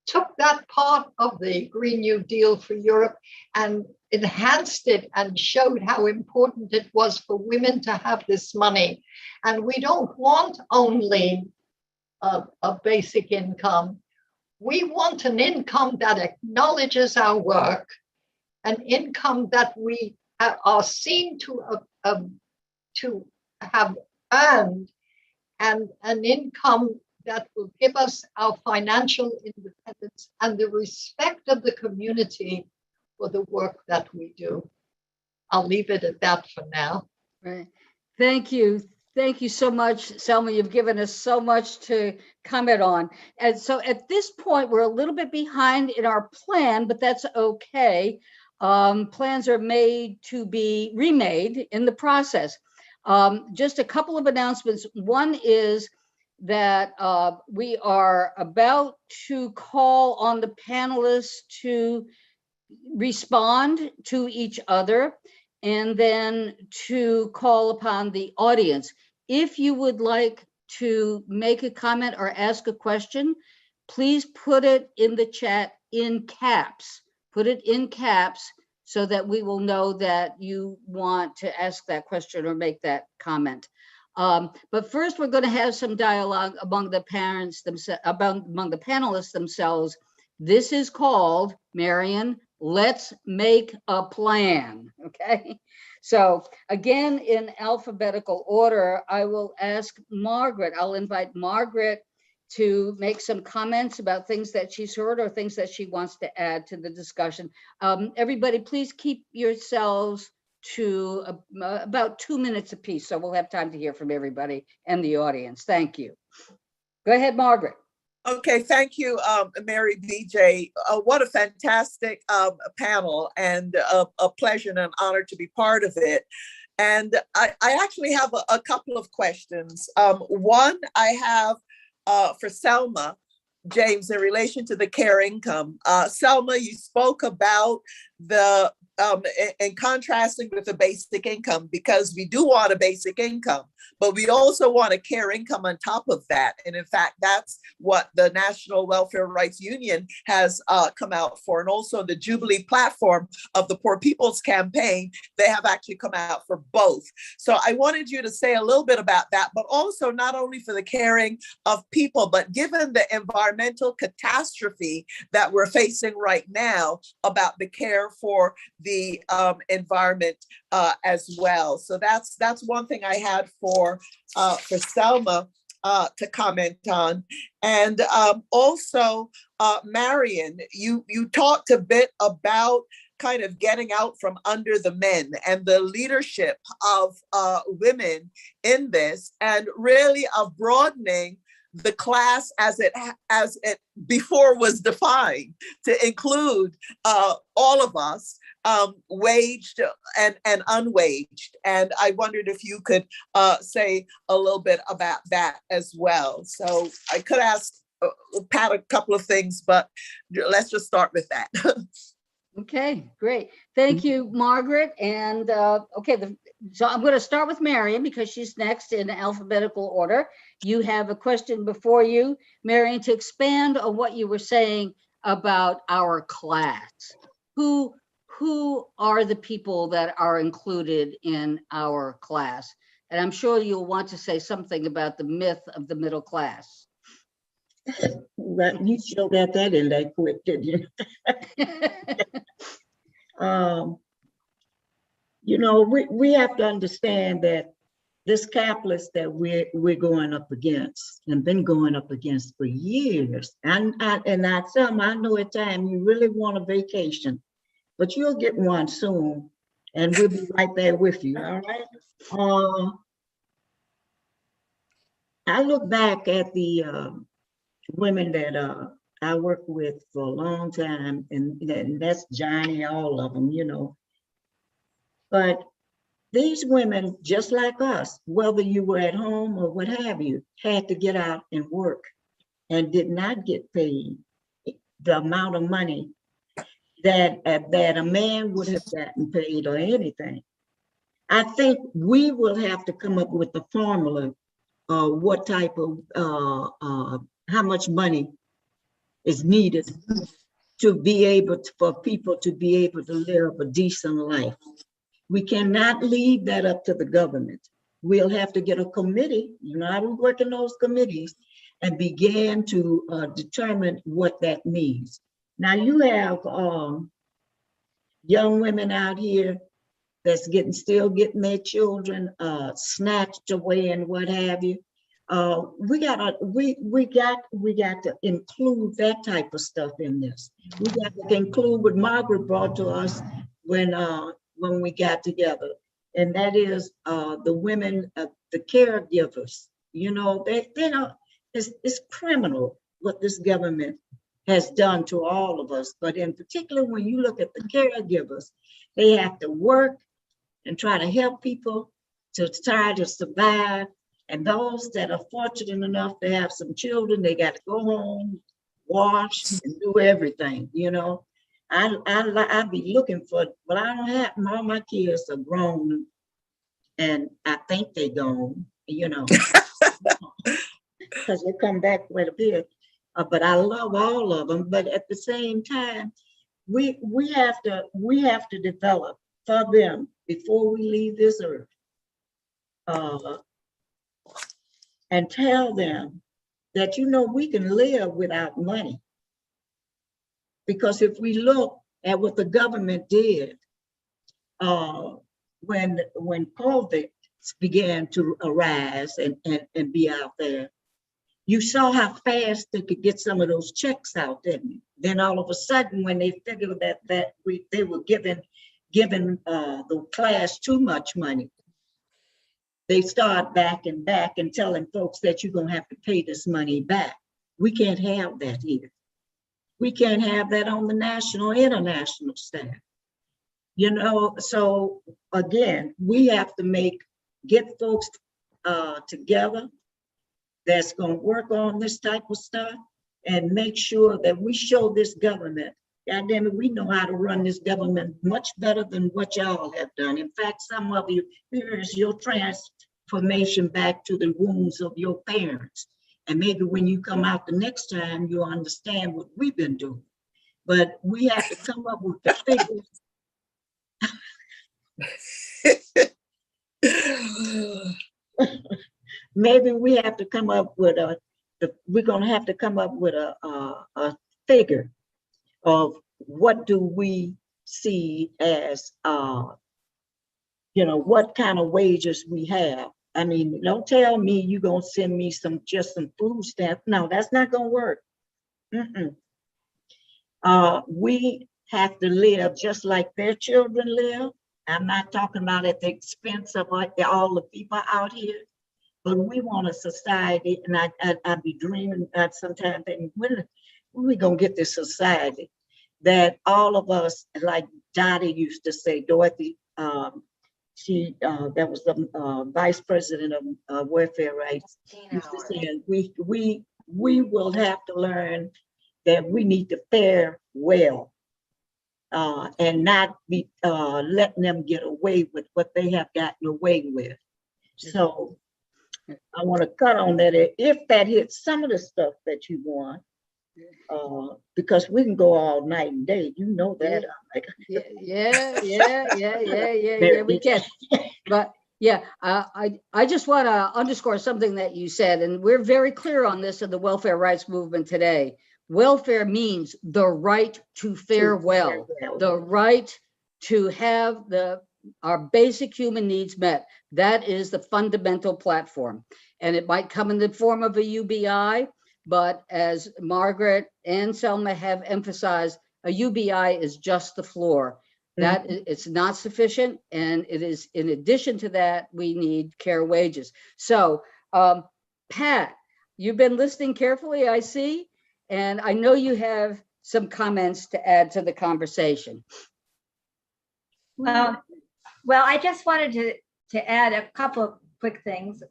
took that part of the Green New Deal for Europe and enhanced it and showed how important it was for women to have this money. And we don't want only a basic income. We want an income that acknowledges our work, an income that we are seen to have earned, and an income that will give us our financial independence and the respect of the community for the work that we do. I'll leave it at that for now. Right. Thank you. Thank you so much, Selma. You've given us so much to comment on. And so at this point, we're a little bit behind in our plan, but that's okay. Plans are made to be remade in the process. Just a couple of announcements. One is that we are about to call on the panelists to respond to each other and then to call upon the audience. If you would like to make a comment or ask a question, please put it in the chat in caps. Put it in caps so that we will know that you want to ask that question or make that comment. But first, we're going to have some dialogue among the parents themselves, among the panelists themselves. This is called, Marion, Let's Make a Plan. Okay. So again, in alphabetical order, I will ask Margaret. I'll invite Margaret to make some comments about things that she's heard or things that she wants to add to the discussion. Everybody, please keep yourselves to about 2 minutes apiece, so we'll have time to hear from everybody and the audience. Thank you. Go ahead, Margaret. Okay, thank you, Mary BJ. What a fantastic panel, and a pleasure and an honor to be part of it. And I actually have a couple of questions. One I have for Selma James in relation to the care income. Selma, you spoke about the in contrasting with the basic income, because we do want a basic income, but we also want a care income on top of that. And in fact, that's what the National Welfare Rights Union has come out for. And also the Jubilee platform of the Poor People's Campaign, they have actually come out for both. So I wanted you to say a little bit about that, but also not only for the caring of people, but given the environmental catastrophe that we're facing right now, about the care for the environment as well. So that's one thing I had for Selma to comment on. And also, Marion, you talked a bit about kind of getting out from under the men and the leadership of women in this, and really of broadening the class as it before was defined to include all of us, waged and unwaged. And I wondered if you could say a little bit about that as well. So I could ask Pat a couple of things, but let's just start with that. Okay, great. Thank you, Margaret. And okay, so I'm going to start with Marion because she's next in alphabetical order. You have a question before you, Marion, to expand on what you were saying about our class. Who are the people that are included in our class? And I'm sure you'll want to say something about the myth of the middle class. Right, you sure got that in that quick, didn't you? You know, we have to understand that this capitalist that we're going up against and been going up against for years. And I tell them, I know at times you really want a vacation, but you'll get one soon, and we'll be right there with you. All right. I look back at the women that I worked with for a long time, and that's Johnny, all of them, you know. But these women, just like us, whether you were at home or what have you, had to get out and work and did not get paid the amount of money that a man would have gotten paid or anything. I think we will have to come up with the formula of what type of, how much money is needed to be able to, for people to be able to live a decent life. We cannot leave that up to the government. We'll have to get a committee, you know, I will work in those committees and begin to determine what that means. Now you have young women out here that's still getting their children snatched away and what have you. We got to include that type of stuff in this. We got to include what Margaret brought to us when we got together, and that is the women, the caregivers. You know, they know it's criminal what this government has done to all of us. But in particular, when you look at the caregivers, they have to work and try to help people to try to survive. And those that are fortunate enough to have some children, they got to go home, wash, and do everything, you know. I be looking for, but I don't have, all my kids are grown and I think they gone, you know, because they come back quite a bit. But I love all of them. But at the same time, we have to develop for them before we leave this earth, and tell them that, you know, we can live without money. Because if we look at what the government did when COVID began to arise and be out there, you saw how fast they could get some of those checks out, didn't you? Then all of a sudden, when they figured that they were giving the class too much money, they start backing back and telling folks that you're gonna have to pay this money back. We can't have that here. We can't have that on the national, international stage. You know, so again, we have to get folks together that's going to work on this type of stuff and make sure that we show this government, God damn it, we know how to run this government much better than what y'all have done. In fact, some of you, here's your transformation back to the wounds of your parents. And maybe when you come out the next time, you'll understand what we've been doing. But we have to come up with the figures. Maybe we have to come up with we're going to have to come up with a figure of what do we see as, you know, what kind of wages we have. I mean, don't tell me you're going to send me just some food stamps. No, that's not going to work. We have to live just like their children live. I'm not talking about at the expense of all the people out here, but we want a society, and I'd be dreaming sometimes, when are we going to get this society that all of us, like Dottie used to say, Dorothy, she that was the vice president of welfare rights, used to say, we will have to learn that we need to fare well, and not be letting them get away with what they have gotten away with. So I want to cut on that if that hits some of the stuff that you want, because we can go all night and day. You know that. Yeah, we can. But yeah, I just want to underscore something that you said, and we're very clear on this in the welfare rights movement today. Welfare means the right to fare well, the right to have our basic human needs met. That is the fundamental platform. And it might come in the form of a UBI, but as Margaret and Selma have emphasized, a UBI is just the floor. That it's not sufficient, and it is, in addition to that, we need care wages. So Pat, you've been listening carefully, I see, and I know you have some comments to add to the conversation. Well, I just wanted to add a couple of quick things.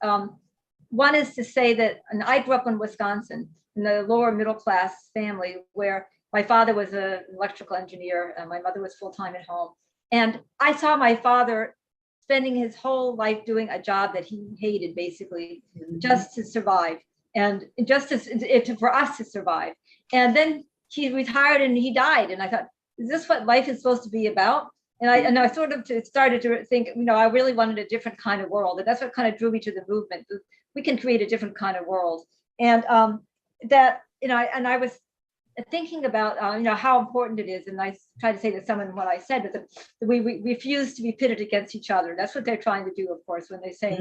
One is to say that, and I grew up in Wisconsin in the lower middle class family where my father was an electrical engineer and my mother was full-time at home. And I saw my father spending his whole life doing a job that he hated, basically, just to survive and just for us to survive. And then he retired and he died. And I thought, is this what life is supposed to be about? And I sort of started to think, you know, I really wanted a different kind of world. And that's what kind of drew me to the movement. We can create a different kind of world. And that, you know, and I was thinking about, you know, how important it is. And I tried to say to someone what I said, but we refuse to be pitted against each other. That's what they're trying to do, of course, when they say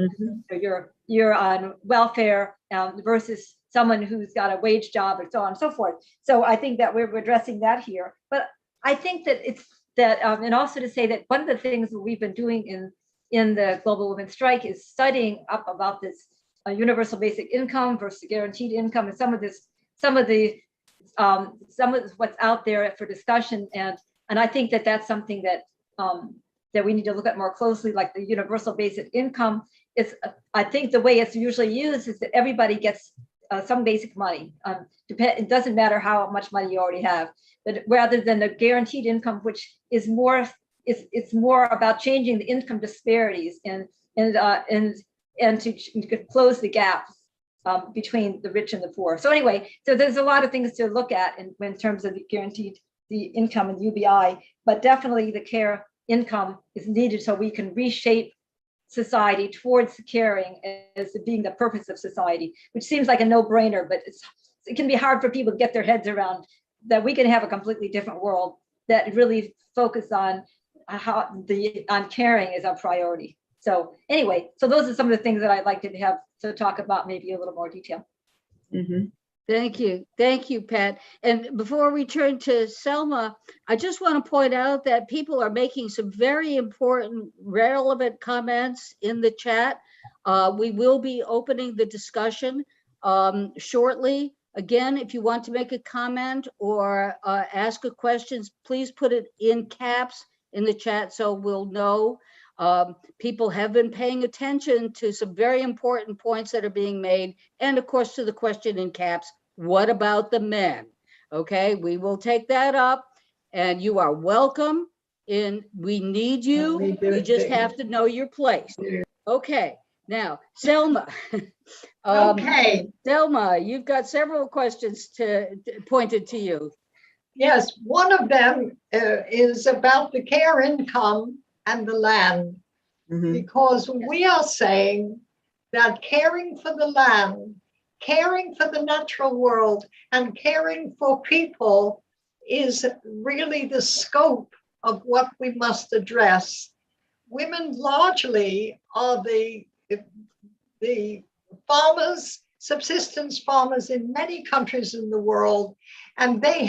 you're on welfare versus someone who's got a wage job and so on and so forth. So I think that we're addressing that here. But I think that it's that, and also to say that one of the things that we've been doing in the Global Women's Strike is studying up about this universal basic income versus guaranteed income, and some of the some of what's out there for discussion, and I think that that's something that that we need to look at more closely, like the universal basic income. It's, I think the way it's usually used is that everybody gets some basic money. It doesn't matter how much money you already have, but rather than the guaranteed income, which is more, it's more about changing the income disparities and to close the gaps between the rich and the poor. So anyway, so there's a lot of things to look at in terms of the guaranteed the income and UBI, but definitely the care income is needed so we can reshape society towards caring as being the purpose of society, which seems like a no-brainer, but it can be hard for people to get their heads around that we can have a completely different world that really focus on on caring as a priority. So anyway, so those are some of the things that I'd like to have to talk about, maybe a little more detail. Mm-hmm. Thank you, Pat. And before we turn to Selma, I just want to point out that people are making some very important, relevant comments in the chat. We will be opening the discussion shortly. Again, if you want to make a comment or ask a question, please put it in caps in the chat so we'll know. People have been paying attention to some very important points that are being made, and of course to the question in caps, what about the men? Okay, we will take that up, and you are welcome. We need you. You just have to know your place. Okay, now Selma. Okay. Selma, you've got several questions pointed to you. Yes, one of them is about the care income and the land, because we are saying that caring for the land, caring for the natural world, and caring for people is really the scope of what we must address. Women largely are the farmers, subsistence farmers in many countries in the world, and they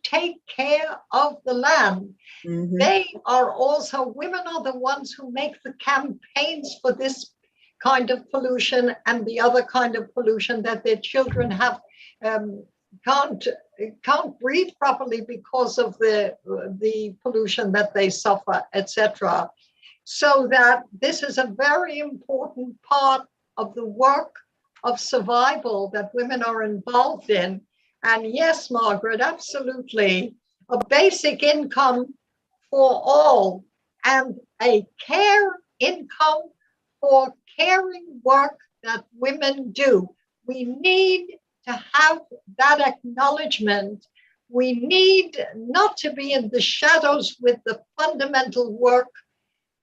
take care of the land. They are also, women are the ones who make the campaigns for this kind of pollution and the other kind of pollution that their children have can't breathe properly because of the pollution that they suffer, etc. So that this is a very important part of the work of survival that women are involved in. And yes, Margaret, absolutely, a basic income for all and a care income for caring work that women do. We need to have that acknowledgement. We need not to be in the shadows with the fundamental work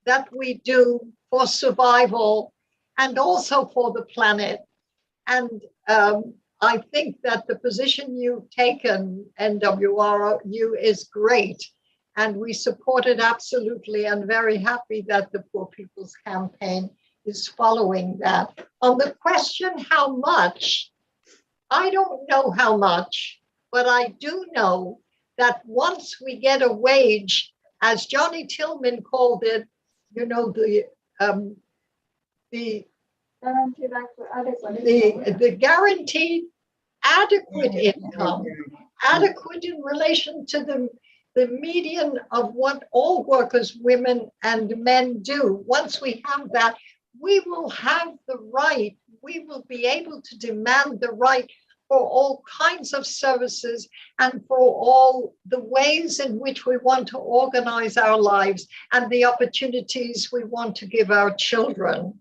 that we do for survival and also for the planet. And I think that the position you've taken, NWRU, is great. And we support it absolutely, and very happy that the Poor People's Campaign is following that. On the question, how much? I don't know how much, but I do know that once we get a wage, as Johnny Tillman called it, you know, the guaranteed adequate income, adequate in relation to the median of what all workers, women and men do. Once we have that, we will have the right, we will be able to demand the right for all kinds of services and for all the ways in which we want to organize our lives and the opportunities we want to give our children,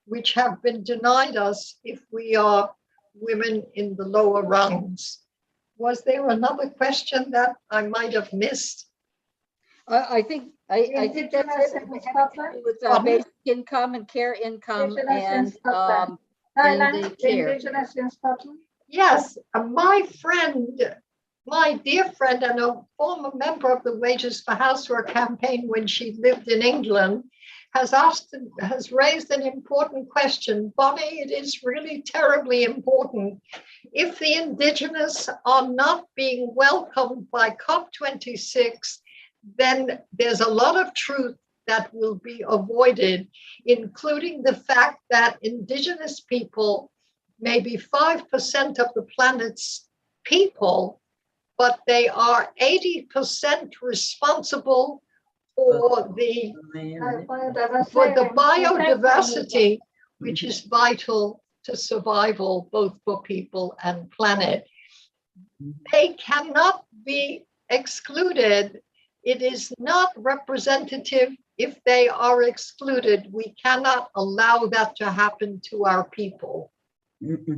which have been denied us if we are women in the lower rungs. Was there another question that I might have missed? I think that's it. With basic income and care income and the care. Yes, my friend, my dear friend and a former member of the Wages for Housework campaign when she lived in England, has raised an important question. Bonnie, it is really terribly important. If the Indigenous are not being welcomed by COP26, then there's a lot of truth that will be avoided, including the fact that Indigenous people may be 5% of the planet's people, but they are 80% responsible for the biodiversity, which is vital to survival, both for people and planet. They cannot be excluded. It is not representative if they are excluded. We cannot allow that to happen to our people. Thank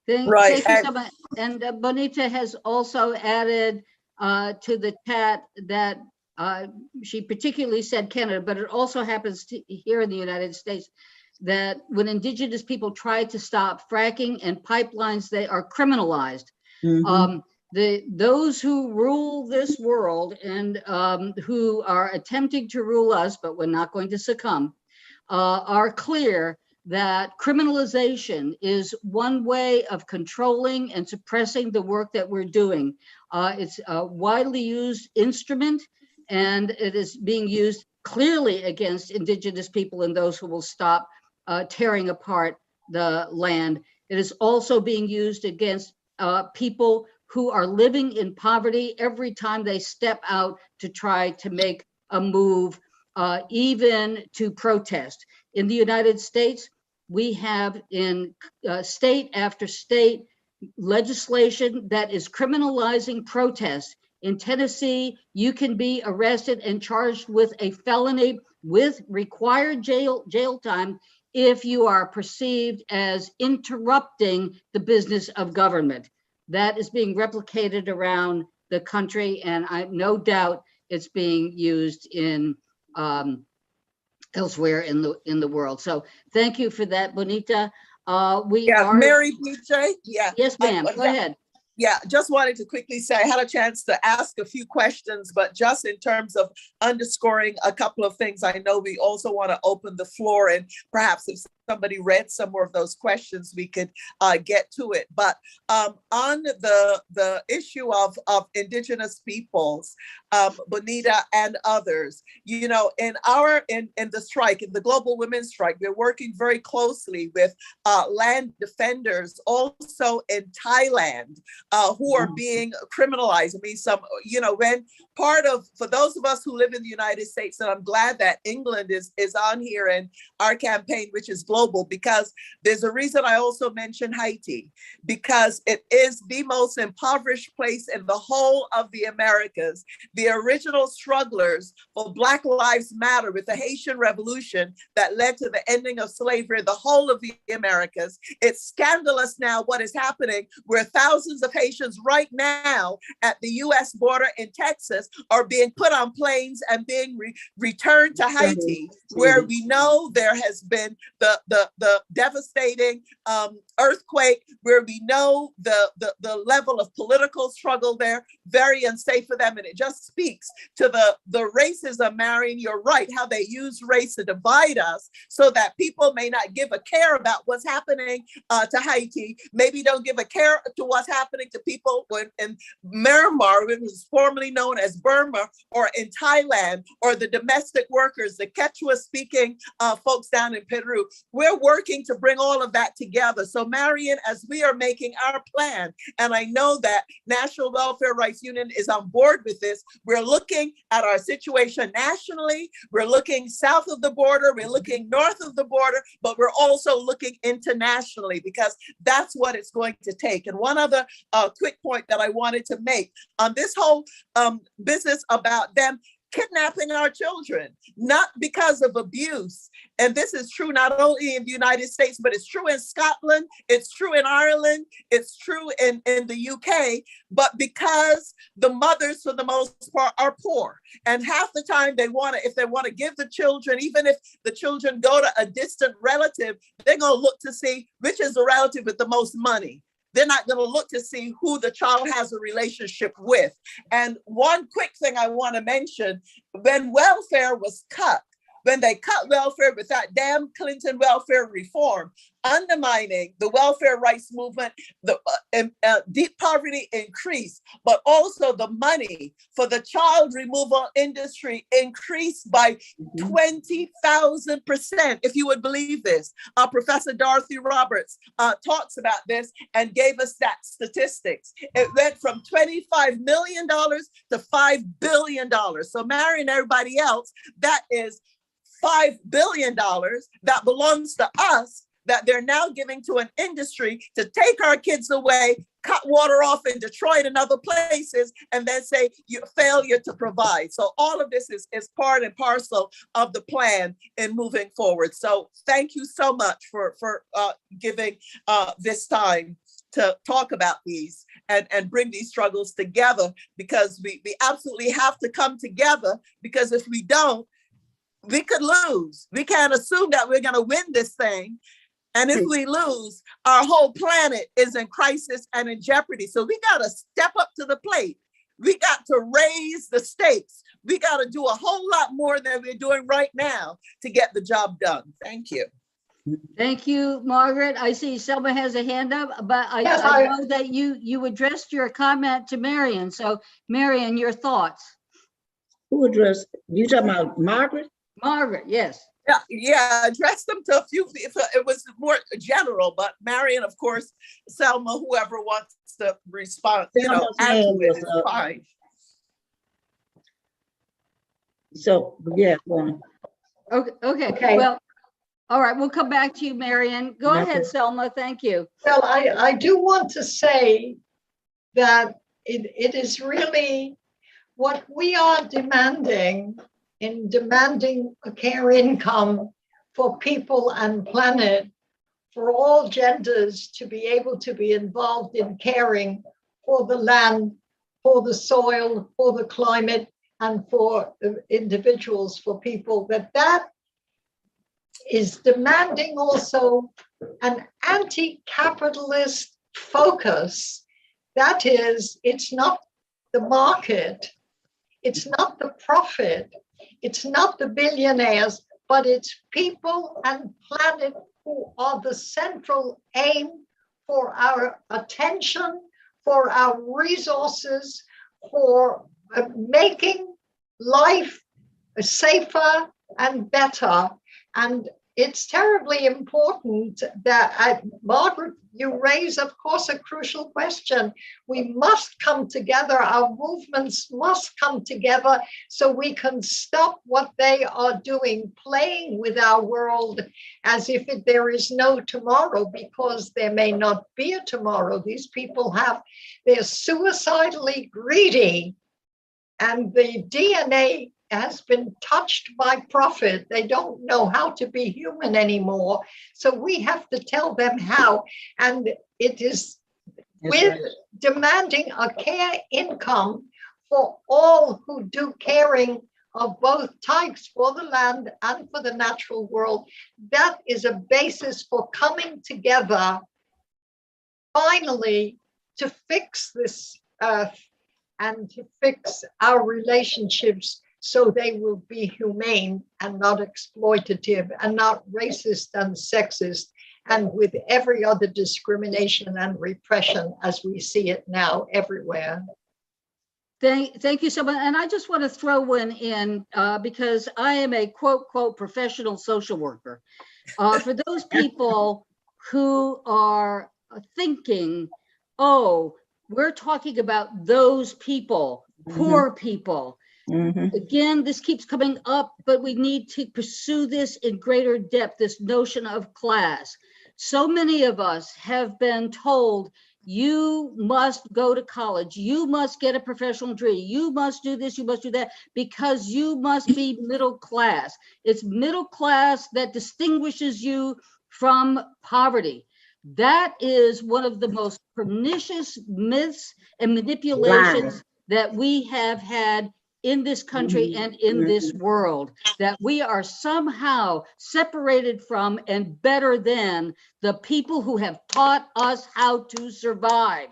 you so much. And Bonita has also added to the chat that she particularly said Canada, but it also happens here in the United States, that when Indigenous people try to stop fracking and pipelines, they are criminalized. Those who rule this world and who are attempting to rule us, but we're not going to succumb, are clear that criminalization is one way of controlling and suppressing the work that we're doing. It's a widely used instrument, and it is being used clearly against Indigenous people and those who will stop tearing apart the land. It is also being used against people who are living in poverty every time they step out to try to make a move, even to protest. In the United States, we have in state after state legislation that is criminalizing protest. In Tennessee, you can be arrested and charged with a felony with required jail time if you are perceived as interrupting the business of government. That is being replicated around the country, and I no doubt it's being used in elsewhere in the world. So thank you for that, Bonita. Mary BJ. Yes, ma'am. Go ahead. Yeah, just wanted to quickly say I had a chance to ask a few questions, but just in terms of underscoring a couple of things, I know we also want to open the floor, and perhaps if somebody read some more of those questions, we could get to it. But on the issue of Indigenous peoples, Bonita and others, you know, in the strike, in the global women's strike, we're working very closely with land defenders also in Thailand, who are being criminalized. I mean, when for those of us who live in the United States, and I'm glad that England is on here in our campaign, which is global, because there's a reason I also mentioned Haiti, because it is the most impoverished place in the whole of the Americas. The original strugglers for Black Lives Matter with the Haitian Revolution that led to the ending of slavery in the whole of the Americas. It's scandalous now what is happening, where thousands of Haitians right now at the US border in Texas are being put on planes and being returned to Haiti, where we know there has been the devastating earthquake, where we know the level of political struggle there, very unsafe for them. And it just speaks to the racism, Marion, you're right, how they use race to divide us so that people may not give a care about what's happening to Haiti, maybe don't give a care to what's happening to people in Myanmar, which was formerly known as Burma, or in Thailand, or the domestic workers, the Quechua-speaking folks down in Peru. We're working to bring all of that together. So Marion, as we are making our plan, and I know that National Welfare Rights Union is on board with this, we're looking at our situation nationally, we're looking south of the border, we're looking north of the border, but we're also looking internationally, because that's what it's going to take. And one other quick point that I wanted to make on this whole business about them kidnapping our children, not because of abuse. And this is true not only in the United States, but it's true in Scotland, it's true in Ireland, it's true in the UK, but because the mothers, for the most part, are poor. And half the time if they want to give the children, even if the children go to a distant relative, they're going to look to see which is the relative with the most money. They're not going to look to see who the child has a relationship with. And one quick thing I want to mention, when welfare was cut, when they cut welfare with that damn Clinton welfare reform, undermining the welfare rights movement, the deep poverty increased, but also the money for the child removal industry increased by 20,000%, if you would believe this. Professor Dorothy Roberts talks about this and gave us that statistics. It went from $25 million to $5 billion. So Marion, everybody else, that is $5 billion that belongs to us, that they're now giving to an industry to take our kids away, cut water off in Detroit and other places, and then say you failure to provide. So all of this is part and parcel of the plan in moving forward. So thank you so much for giving this time to talk about these and bring these struggles together, because we absolutely have to come together, because if we don't, we could lose. We can't assume that we're going to win this thing. And if we lose, our whole planet is in crisis and in jeopardy. So we got to step up to the plate. We got to raise the stakes. We got to do a whole lot more than we're doing right now to get the job done. Thank you. Thank you, Margaret. I see Selma has a hand up, but I know that you addressed your comment to Marion. So Marion, your thoughts. Who addressed? You talking about Margaret? Margaret, yes. Yeah, address them to a few. It was more general, but Marion, of course, Selma, whoever wants to respond, add to it is fine. So yeah, go on. Okay. Well, all right, we'll come back to you, Marion. Go ahead, Selma. Thank you. Well, I do want to say that it is really what we are demanding in demanding a care income for people and planet, for all genders to be able to be involved in caring for the land, for the soil, for the climate, and for individuals, for people, that is demanding also an anti-capitalist focus. That is, it's not the market, it's not the profit, it's not the billionaires, but it's people and planet who are the central aim for our attention, for our resources, for making life safer and better. And it's terribly important that, Margaret, you raise, of course, a crucial question. We must come together. Our movements must come together so we can stop what they are doing, playing with our world as if there is no tomorrow, because there may not be a tomorrow. These people they're suicidally greedy, and the DNA has been touched by profit. They don't know how to be human anymore. So we have to tell them how. And it is with demanding a care income for all who do caring of both types, for the land and for the natural world. That is a basis for coming together finally to fix this earth and to fix our relationships so they will be humane and not exploitative and not racist and sexist, and with every other discrimination and repression as we see it now everywhere. Thank you so much. And I just want to throw one in because I am a quote professional social worker. For those people who are thinking, oh, we're talking about those people, poor people. Again, this keeps coming up, but we need to pursue this in greater depth, this notion of class. So many of us have been told, you must go to college, you must get a professional degree, you must do this, you must do that, because you must be middle class. It's middle class that distinguishes you from poverty. That is one of the most pernicious myths and manipulations that we have had in this country and in this world, that we are somehow separated from and better than the people who have taught us how to survive.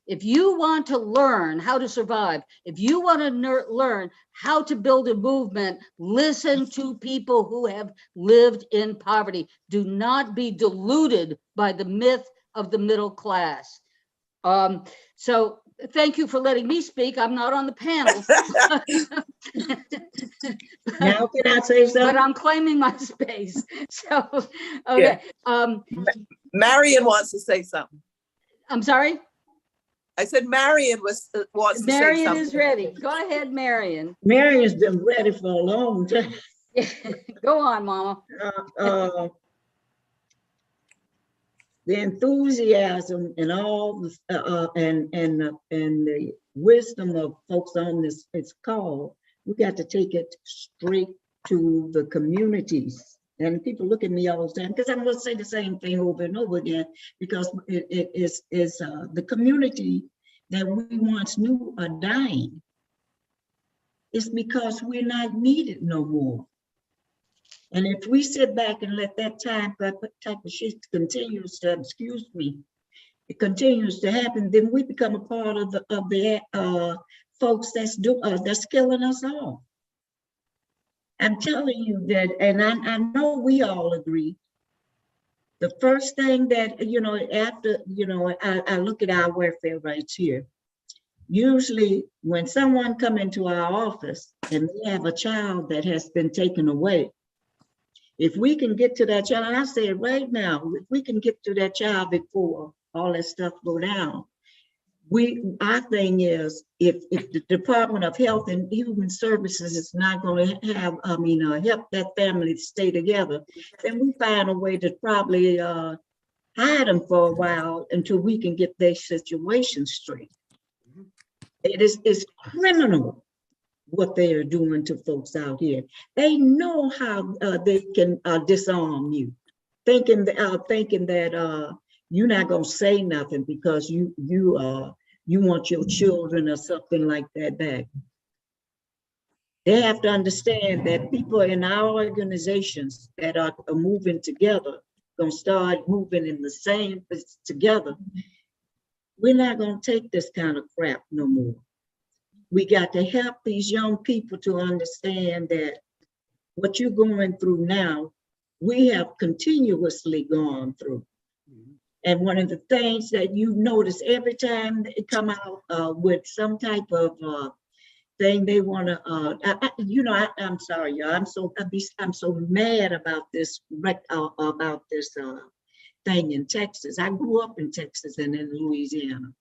If you want to learn how to survive, if you want to learn how to build a movement, listen to people who have lived in poverty. Do not be deluded by the myth of the middle class. So thank you for letting me speak. I'm not on the panel. Now can I say But something? I'm claiming my space. So, okay. Marion wants to say something. I'm sorry? I said Marion wants to say Marion something. is ready. Go ahead, Marion. Mary's been ready for a long time. Go on, Mama. The enthusiasm and all the and the wisdom of folks on this call, we got to take it straight to the communities. And people look at me all the time because I'm going to say the same thing over and over again, because it is the community that we once knew are dying. It's because we're not needed no more. And if we sit back and let that type of shit continues to, excuse me, it continues to happen, then we become a part of the folks that's killing us all. I'm telling you that, and I know we all agree. The first thing that, after, I look at our welfare rights here. Usually when someone come into our office and they have a child that has been taken away, if we can get to that child, and I say it right now, if we can get to that child before all that stuff go down, our thing is, if the Department of Health and Human Services is not going to have, help that family to stay together, then we find a way to probably hide them for a while until we can get their situation straight. It's criminal what they are doing to folks out here. They know how they can disarm you, thinking that you're not gonna say nothing because you want your children or something like that back. They have to understand that people in our organizations that are moving together, gonna start moving in the same together. We're not gonna take this kind of crap no more. We got to help these young people to understand that what you're going through now, we have continuously gone through. And one of the things that you notice every time they come out with some type of thing they want to, I'm sorry, y'all. I'm so mad about this thing in Texas. I grew up in Texas and in Louisiana.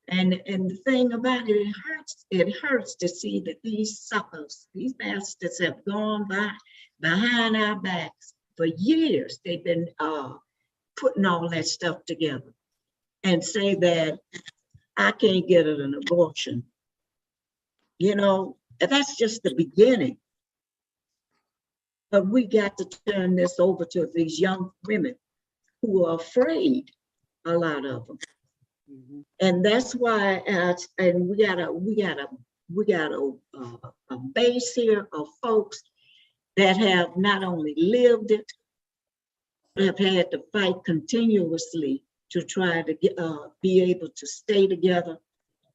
And the thing about it, it hurts to see that these suckers, these bastards have gone behind our backs for years. They've been putting all that stuff together and say that I can't get an abortion. That's just the beginning. But we got to turn this over to these young women who are afraid, a lot of them. And that's why, and we got a base here of folks that have not only lived it, but have had to fight continuously to try to be able to stay together.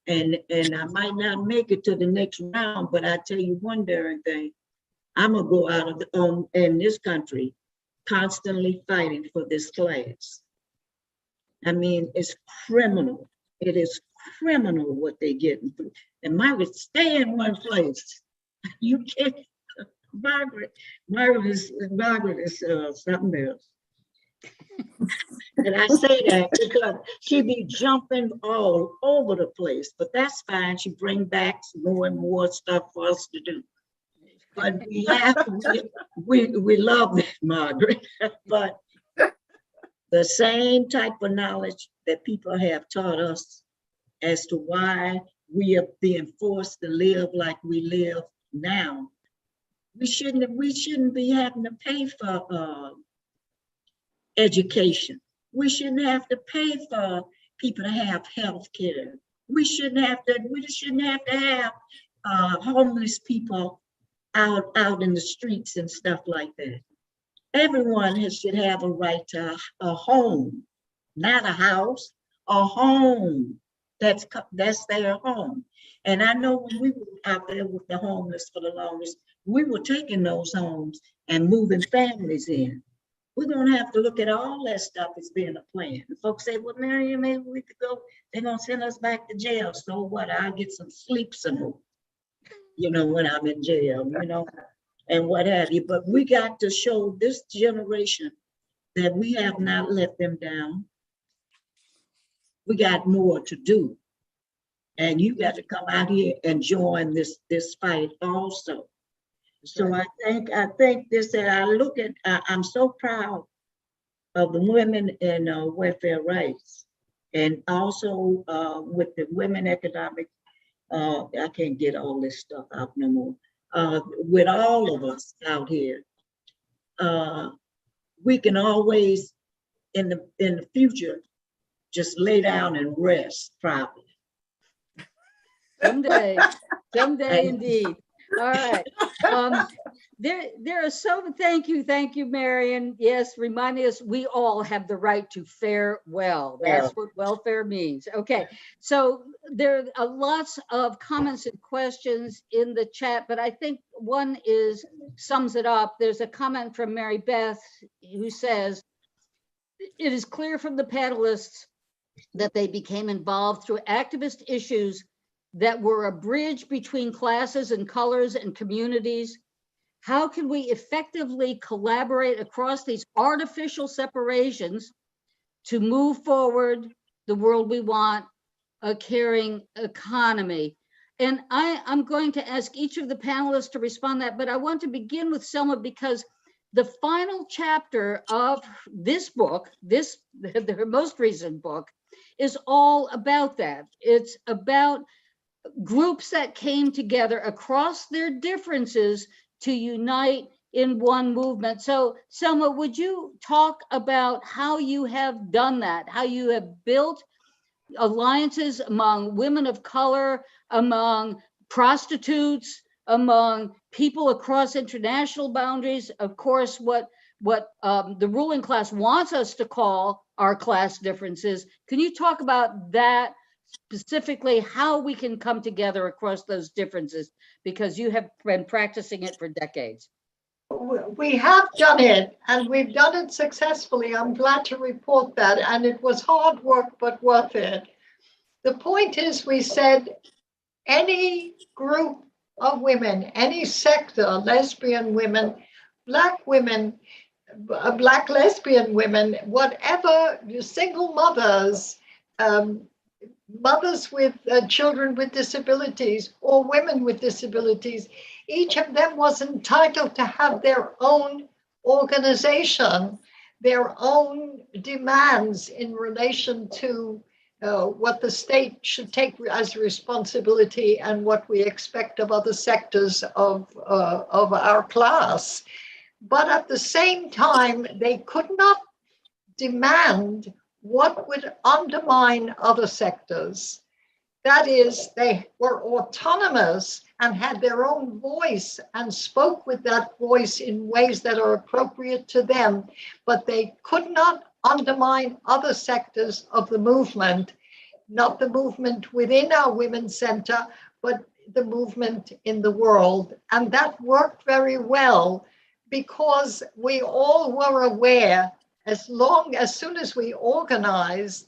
And I might not make it to the next round, but I tell you one darn thing, I'm gonna go out of in this country constantly fighting for this class. I mean, it's criminal. It is criminal what they're getting through. And Margaret, stay in one place. You can't. Margaret is something else. And I say that because she be jumping all over the place, but that's fine. She bring back more and more stuff for us to do. But we love that, Margaret. But the same type of knowledge that people have taught us as to why we are being forced to live like we live now. We shouldn't be having to pay for education. We shouldn't have to pay for people to have health care. We shouldn't have to have homeless people out in the streets and stuff like that. Everyone should have a right to a home, not a house, a home. That's their home. And I know when we were out there with the homeless for the longest, we were taking those homes and moving families in. We're gonna have to look at all that stuff as being a plan. And folks say, well, Marion, maybe we could go, they're gonna send us back to jail. So what, I'll get some sleep some more, when I'm in jail, and what have you. But we got to show this generation that we have not let them down. We got more to do. And you got to come out here and join this fight also. So I think this, and I look at, I'm so proud of the women in welfare rights, and also with the women economic, I can't get all this stuff out no more. With all of us out here, we can always in the future just lay down and rest probably. Someday indeed. All right. There are so, thank you, Marion. Yes, reminding us we all have the right to fare well. That's what welfare means. Okay, so there are lots of comments and questions in the chat, but I think one sums it up. There's a comment from Mary Beth who says, it is clear from the panelists that they became involved through activist issues that were a bridge between classes and colors and communities. How can we effectively collaborate across these artificial separations to move forward the world we want, a caring economy? And I'm going to ask each of the panelists to respond to that, but I want to begin with Selma because the final chapter of this book, her most recent book, is all about that. It's about groups that came together across their differences to unite in one movement. So Selma, would you talk about how you have done that, how you have built alliances among women of color, among prostitutes, among people across international boundaries, of course, what the ruling class wants us to call our class differences. Can you talk about that? Specifically, how we can come together across those differences, because you have been practicing it for decades. We have done it, and we've done it successfully. I'm glad to report that, and it was hard work, but worth it. The point is, we said any group of women, any sector, lesbian women, black lesbian women, whatever, single mothers, mothers with children with disabilities or women with disabilities, each of them was entitled to have their own organization, their own demands in relation to what the state should take as responsibility and what we expect of other sectors of our class. But at the same time, they could not demand what would undermine other sectors. That is, they were autonomous and had their own voice and spoke with that voice in ways that are appropriate to them, but they could not undermine other sectors of the movement, not the movement within our Women's Center, but the movement in the world. And that worked very well because we all were aware, as soon as we organized,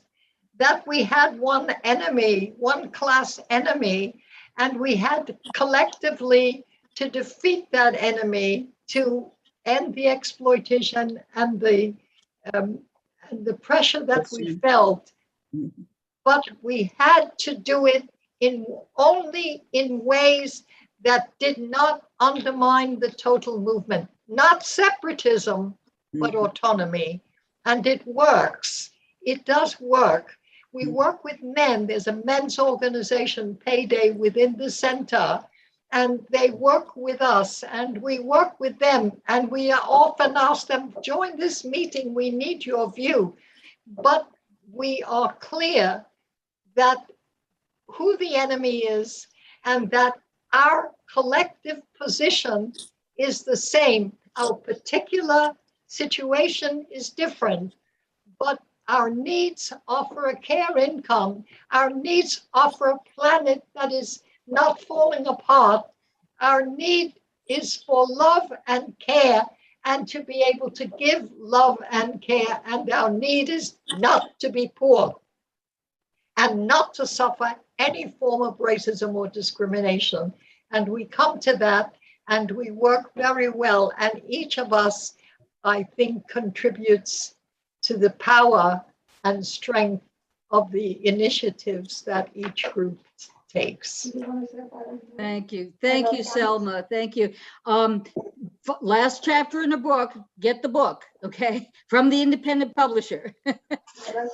that we had one enemy, one class enemy, and we had collectively to defeat that enemy to end the exploitation and the pressure that we felt. But we had to do it only in ways that did not undermine the total movement, not separatism, but autonomy. And it works. It does work. We work with men. There's a men's organization, Payday, within the center, and they work with us and we work with them. And we often ask them, join this meeting, we need your view. But we are clear that who the enemy is and that our collective position is the same. Our particular situation is different, but Our needs are for a care income. Our needs are for a planet that is not falling apart. Our need is for love and care, and to be able to give love and care. And our need is not to be poor and not to suffer any form of racism or discrimination. And we come to that and we work very well. And each of us, I think, contributes to the power and strength of the initiatives that each group takes. Thank you. Thank you, Selma. Thank you. Last chapter in the book, get the book, okay, from the independent publisher.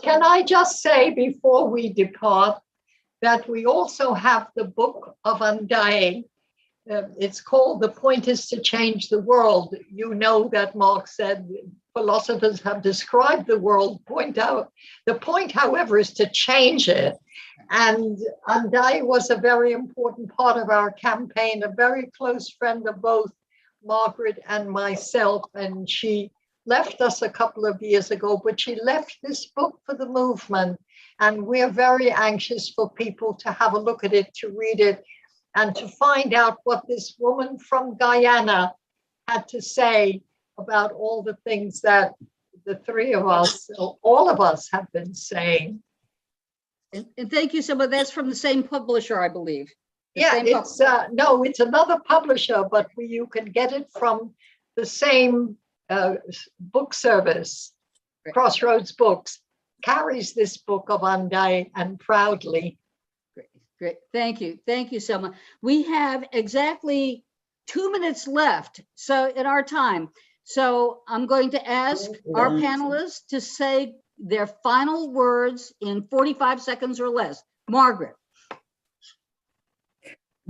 Can I just say before we depart that we also have the book of Undying. It's called The Point is to Change the World. You know that Mark said philosophers have described the world. The point, however, is to change it. And Undying was a very important part of our campaign, a very close friend of both Margaret and myself. And she left us a couple of years ago, but she left this book for the movement. And we're very anxious for people to have a look at it, to read it, and to find out what this woman from Guyana had to say about all the things that the three of us, all of us, have been saying. And thank you, Selma. That's from the same publisher, I believe. Yeah, it's no, it's another publisher, but you can get it from the same book service. Great. Crossroads Books carries this book of Undying, and proudly. Great. Thank you. Thank you, Selma. We have exactly 2 minutes left in our time. So I'm going to ask our panelists to say their final words in 45 seconds or less. Margaret.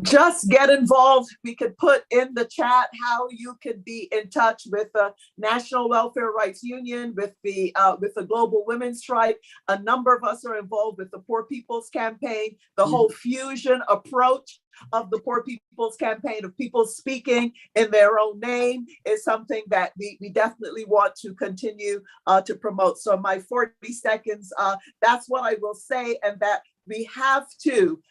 Just get involved. We could put in the chat how you could be in touch with the National Welfare Rights Union, with the Global Women's Strike. A number of us are involved with the Poor People's Campaign. The whole fusion approach of the Poor People's Campaign, of people speaking in their own name, is something that we definitely want to continue to promote. So my 40 seconds, that's what I will say, and that we have to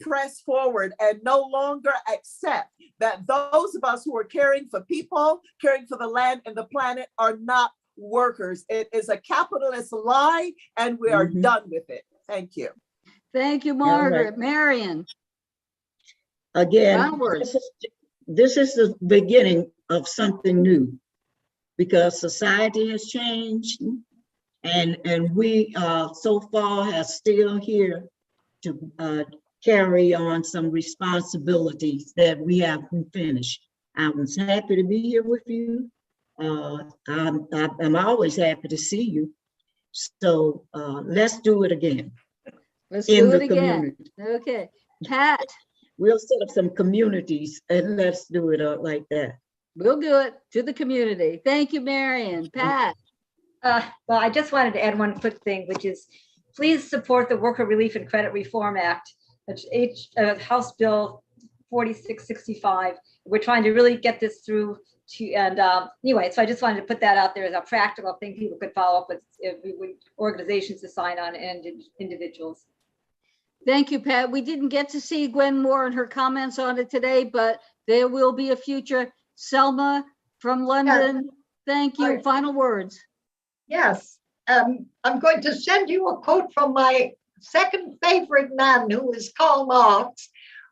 press forward and no longer accept that those of us who are caring for people, caring for the land and the planet, are not workers. It is a capitalist lie, and we are done with it. Thank you. Thank you, Margaret. Right. Marion. Again, this is the beginning of something new, because society has changed, and we so far are still here to carry on some responsibilities that we haven't finished. I was happy to be here with you. I'm always happy to see you. So let's do it again. Let's do it again. Community. Okay, Pat. We'll set up some communities and let's do it like that. We'll do it to the community. Thank you, Marion. Pat. Well, I just wanted to add one quick thing, which is please support the Worker Relief and Credit Reform Act, which House Bill 4665. We're trying to really get this through to, and anyway, so I just wanted to put that out there as a practical thing people could follow up with, organizations to sign on and individuals. Thank you, Pat. We didn't get to see Gwen Moore and her comments on it today, but there will be a future. Selma from London, thank you. Right. Final words. Yes, I'm going to send you a quote from my second favorite man, who is Karl Marx,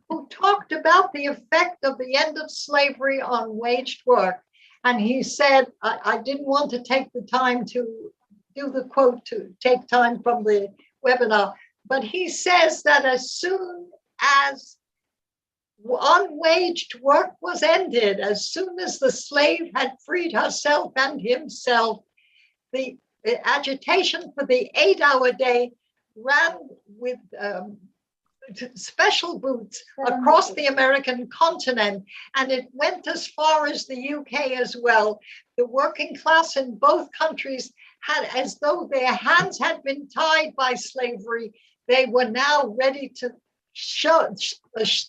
who talked about the effect of the end of slavery on waged work. And he said, I didn't want to take the time to do the quote, to take time from the webinar, but he says that as soon as unwaged work was ended, as soon as the slave had freed herself and himself, the agitation for the 8-hour day ran with special boots across the American continent, and it went as far as the UK as well. The working class in both countries had, as though their hands had been tied by slavery, they were now ready to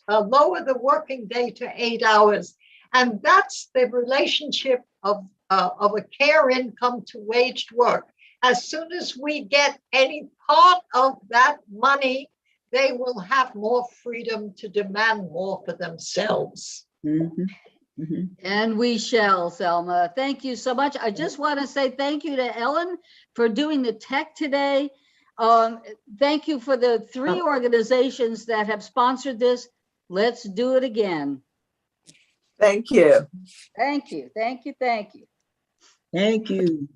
lower the working day to 8 hours. And that's the relationship of a care income to waged work. as soon as we get any part of that money, they will have more freedom to demand more for themselves. Mhm, mhm. And we shall, Selma. Thank you so much. I just want to say thank you to Ellen for doing the tech today. Thank you for the 3 organizations that have sponsored this. Let's do it again. Thank you. Thank you, thank you, thank you. Thank you.